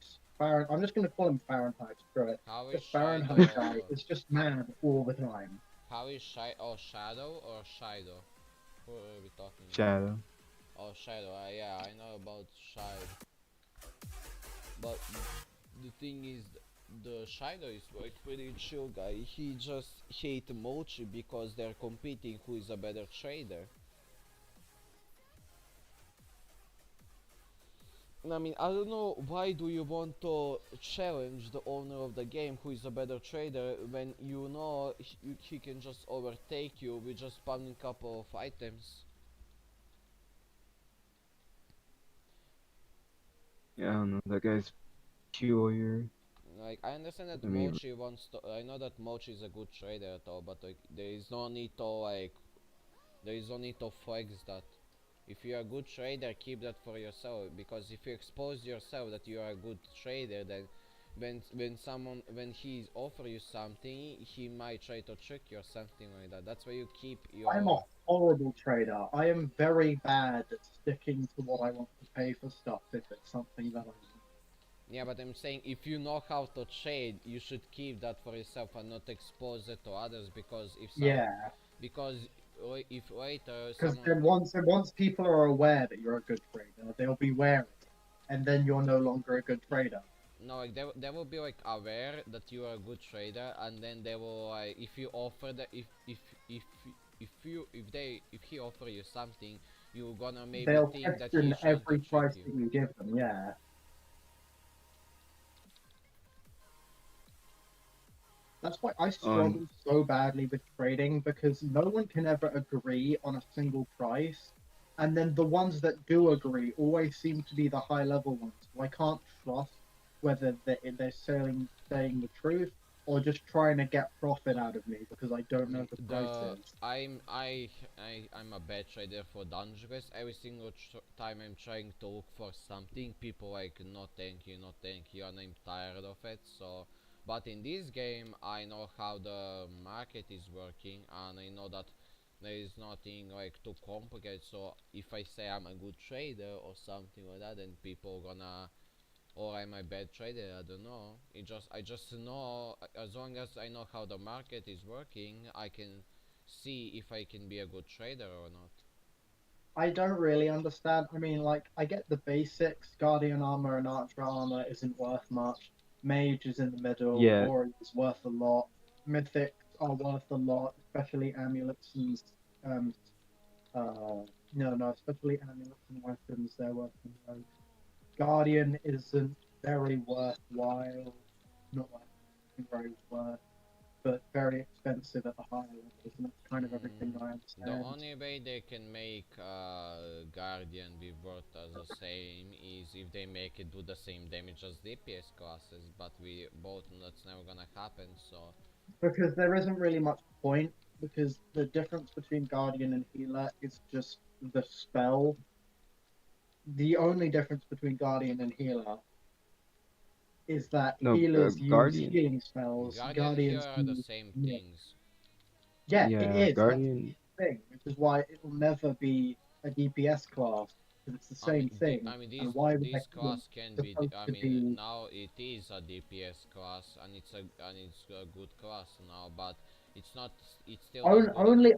I'm just gonna call him Fahrenheit. Screw it. How is This Fahrenheit Shadow? guy is just mad all the time. How is Shadow or Shido? Who are we talking about? Shadow. Oh, Shadow. Yeah, I know about Shido. But the thing is, the Shido is like pretty chill guy. He just hate Mochi because they're competing who is a better trader. I mean, I don't know why do you want to challenge the owner of the game who is a better trader when you know he can just overtake you with just spamming couple of items. Yeah, I don't know. That guy's peculiar. Like I understand that I mean, Mochi wants to. I know that Mochi is a good trader at all, but like there is no need to flex that. If you're a good trader, keep that for yourself because if you expose yourself that you are a good trader, then when he offer you something, he might try to trick you or something like that. That's why you keep I'm a your. horrible trader. I am very bad at sticking to what I want to pay for stuff if it's something that I want. Yeah, but I'm saying if you know how to trade, you should keep that for yourself and not expose it to others because Yeah, because if later because someone. then once people are aware that you're a good trader, they'll be wary, and then you're no longer a good trader. No, like they will be like aware that you are a good trader, and then they will like if you offer the if he offer you something, you're gonna maybe They'll think that question he's trying to every trick price you. that you give them. Yeah, that's why I on struggle so badly with trading because no one can ever agree on a single price. And then the ones that do agree always seem to be the high level ones. So I can't trust whether they're saying the truth or just trying to get profit out of me because I I don't know mean, the prices. I'm a bad trader for Dungeon Quest. Every single time I'm trying to look for something, people like no thank you, no thank you, and I'm tired of it. So, but in this game, I know how the market is working, and I know that there is nothing like too complicated. So if I say I'm a good trader or something like that, then people gonna or am I bad trader? I don't know. I just know as long as I know how the market is working, I can see if I can be a good trader or not. I don't really understand. I mean, like, I get the basics. Guardian armor and archer armor isn't worth much. Mage is in the middle. yeah, Warrior is worth a lot. Mythics are worth a lot, especially amulets and um no, especially amulets and weapons. They're worth the most. Guardian isn't very worthwhile. Not like very worth, but very expensive at the higher levels, and that's kind of everything I The understand. only way they can make Guardian be worth as the same is if they make it do the same damage as DPS classes, but we both know that's never gonna happen, so. Because there isn't really much point, because the difference between Guardian and Healer is just the spell. The only difference between Guardian and Healer is that no, healers use Guardian. healing spells, Guardian and Healer Guardians are the use same yeah. things. Yeah, it Yeah, is. That's Guardian. the thing, which is why it will never be a DPS class. because it's the I mean, same thing. I mean, And why would this that healer class can be. supposed I to mean, be now it is a DPS class, and it's a good class now, but it's not. It's still not good enough.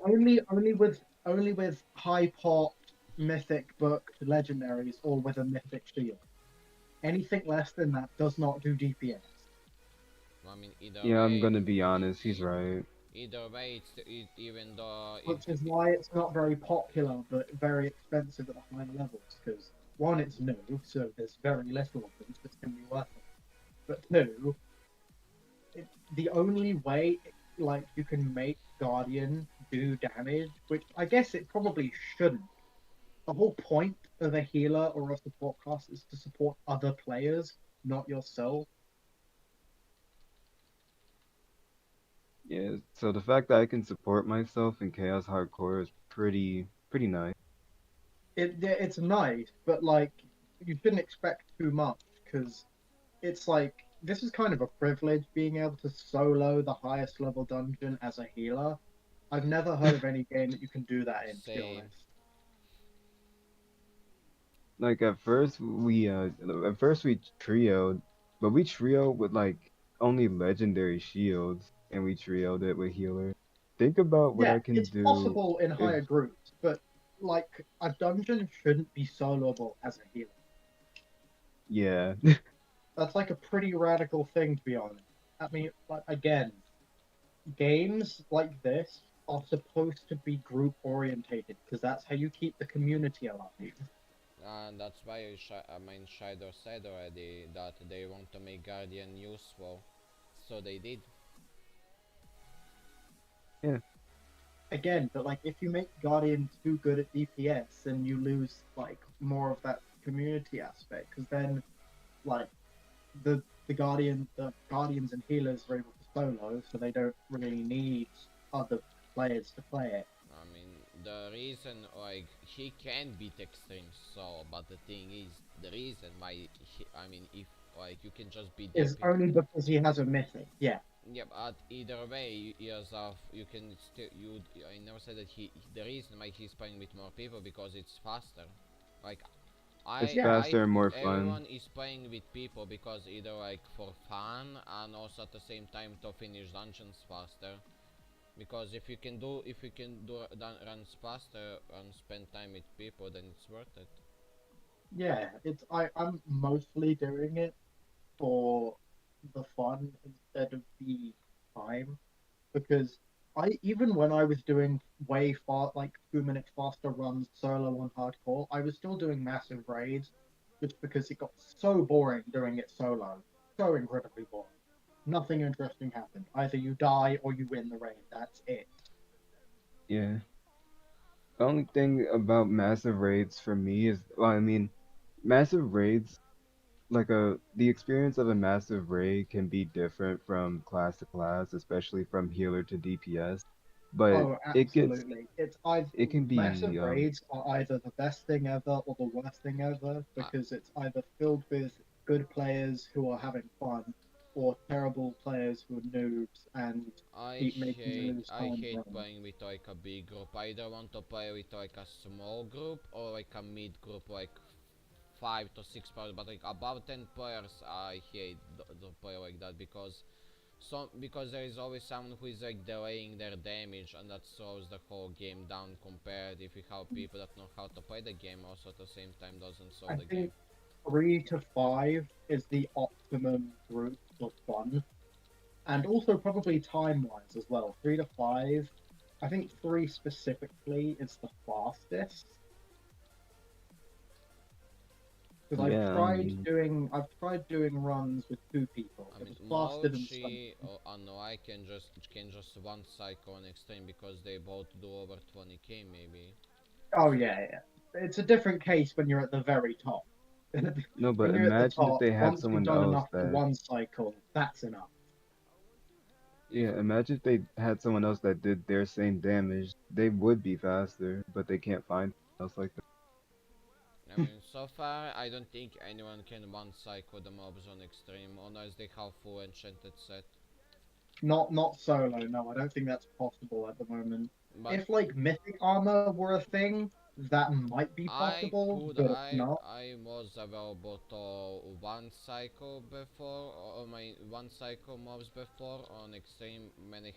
only with high pot mythic book legendaries or with a mythic shield? Anything less than that does not do DPS. I mean, either Yeah, I'm way, gonna be honest. He's right. either way, even though if Which is why it's not very popular but very expensive at the higher levels. Because one, it's new, so there's very little of them, so it's going to be worth it. But two, the only way like you can make Guardian do damage, which I guess it probably shouldn't. The whole point of a healer or a support class is to support other players, not yourself. Yeah. So the fact that I can support myself in Chaos Hardcore is pretty nice. It's nice, but like you shouldn't expect too much because it's like this is kind of a privilege being able to solo the highest level dungeon as a healer. I've never heard of any game that you can do that in, to be same. honest. Like at first we trioed, but we trioed with like only legendary shields, and we trioed it with healer. Think about what Yeah, I can it's do possible in if higher groups, but like a dungeon shouldn't be soloable as a healer. yeah. That's like a pretty radical thing, to be honest. I mean, like again, games like this are supposed to be group orientated because that's how you keep the community alive. And that's why I mean, Shider said already that they want to make Guardian useful, so they did. Yeah. Again, but like if you make Guardian too good at DPS, then you lose like more of that community aspect. Because then, like the guardians and healers are able to solo, so they don't really need other players to play it. I mean, the reason like he can beat extreme solo, but the thing is, the reason why I mean, if like you can just beat Is DP. only because he has a mythic. Yeah, Yeah, but either way, yourself, you can still you. I never said that the reason why he's playing with more people because it's faster. Like It's I yeah, I faster and put more fun. everyone is playing with people because either like for fun and also at the same time to finish dungeons faster. Because if you can do runs faster and spend time with people, then it's worth it. yeah. I'm mostly doing it for the fun instead of the time because I even when I was doing way far like 2 minute faster runs solo on hardcore, I was still doing massive raids just because it got so boring doing it solo. So incredibly boring. Nothing interesting happened. Either you die or you win the raid. That's it. Yeah. The only thing about massive raids for me is, well, I mean, massive raids, the experience of a massive raid can be different from class to class, especially from healer to DPS. But Oh, it gets absolutely. It's either it can massive be raids are either the best thing ever or the worst thing ever I because it's either filled with good players who are having fun or terrible players who are noobs and keep making you lose I time hate running. playing with like a big group. I either want to play with like a small group or like a mid group, like 5 to 6 players. But like above 10 players, I hate the play like that because there is always someone who is like delaying their damage, and that slows the whole game down. Compared if you have people that know how to play the game, also at the same time doesn't slow I the game. think 3 to 5 is the optimum group for fun and also probably time wise as well. 3 to 5. I think 3 specifically is the fastest because yeah, I've tried doing runs with 2 people. I It mean, was faster than Mochi solo. or Anoi can just one cycle on extreme because they both do over 20k maybe. Oh yeah, yeah. It's a different case when you're at the very top. no, but When you're at the imagine if top, they had once you've someone done else enough for that one cycle, that's enough. If yeah, imagine if they had someone else that did their same damage, they would be faster, but they can't find someone else like that. I mean, so far I don't think anyone can one cycle the mobs on extreme unless they have full enchanted set. Not solo. No, I don't think that's possible at the moment. But If like mythic armor were a thing, that might be possible, but if not, I was available to one cycle before, or my one cycle mobs before on extreme when I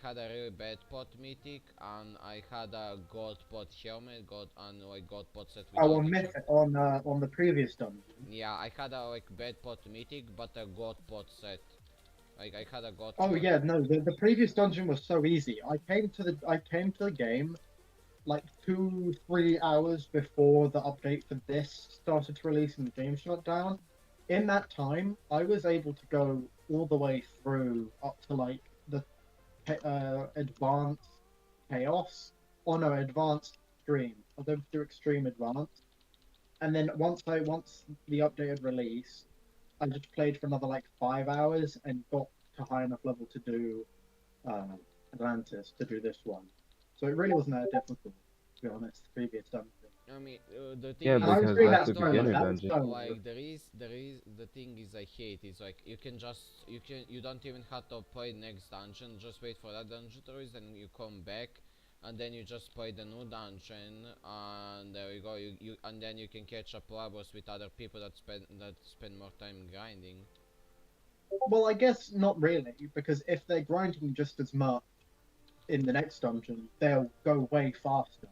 had a really bad pot mythic, and I had a gold pot helmet, god and like gold pot set oh, without on the myth on the previous dungeon. yeah, I had a like bad pot mythic but a god pot set. Like I had a god Oh pot. yeah, no, the previous dungeon was so easy. I came to the game like 2-3 hours before the update for this started to release and the game shut down. In that time, I was able to go all the way through up to like the advanced chaos. Oh no, advanced extreme. I was able to do extreme advanced, and then once the update had released, I just played for another like 5 hours and got to high enough level to do uh, Atlantis to do this one. So it really wasn't that difficult, to be honest. The previous dungeon, I mean, the thing Yeah, is, and I was because doing I that's that a don't solo. beginner That was dungeon. solo. like the thing is I hate is like you don't even have to play next dungeon, just wait for that dungeon to release, then you come back and then you just play the new dungeon, and there you go, you and then you can catch up levels with other people that spend more time grinding. Well, I guess not really, because if they're grinding just as much in the next dungeon, they'll go way faster.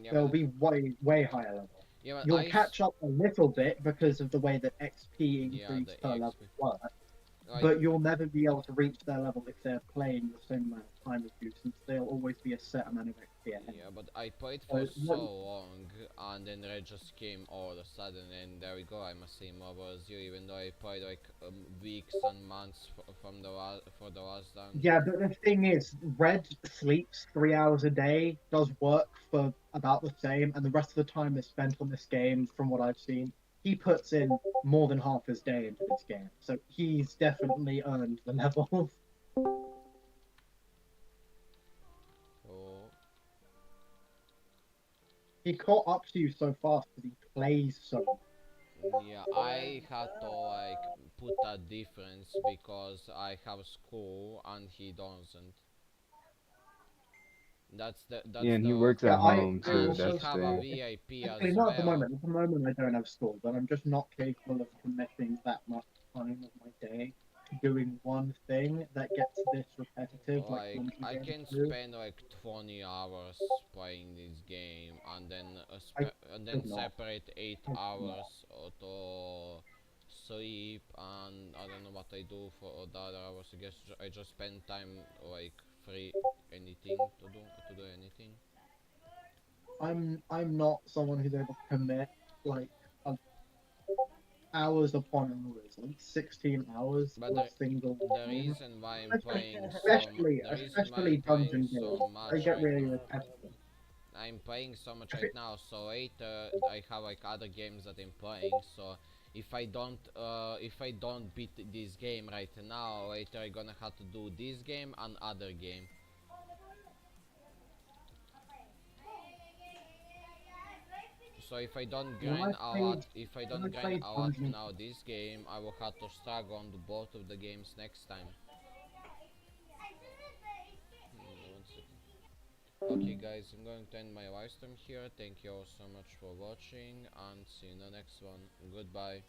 Yeah, They'll be way higher level. yeah, but You'll catch up a little bit because of the way that XP yeah, increase the per level XP works, like. but you'll never be able to reach their level if they're playing the same amount of time as you, since they'll always be a set amount of XP ahead. Yeah, but I played So for so long, and then Red just came all of a sudden, and there we go. I'm the same level as you, even though I played like weeks and months from for the last dungeon. yeah, but the thing is, Red sleeps 3 hours a day, does work for about the same, and the rest of the time is spent on this game, from what I've seen. He puts in more than half his day into this game, so he's definitely earned the level. So He caught up to you so fast because he plays so much. yeah, I had to like put a difference because I have school and he doesn't. Yeah, That's and he the works Yeah, at I, home I too. and also he That's have a fair. school. VIP Actually, as not at the well. moment. At the moment, I don't have school, but I'm just not capable of committing that much time of my day to doing one thing that gets this repetitive, like Like dungeon I games can do. spend like 20 hours playing this game, and then I and then could not. separate 8 I could not. hours to sleep, and I don't know what I do for the other hours. I guess I just spend time like free anything to do anything. I'm not someone who's able to commit like uh, hours upon hours, like 16 hours But to a single the game. reason why I'm Especially, playing especially, the reason why I'm especially playing dungeon so games. They much get right really now. repetitive. I'm playing so much If right it, now, so later I have like other games that I'm playing. So if I don't beat this game right now, later I'm gonna have to do this game and other game. So when I played, if I when I don't grind played a lot dungeon, now this game, I will have to struggle on both of the games next time. One second. Okay guys, I'm going to end my live stream here. Thank you all so much for watching, and see you in the next one. Goodbye.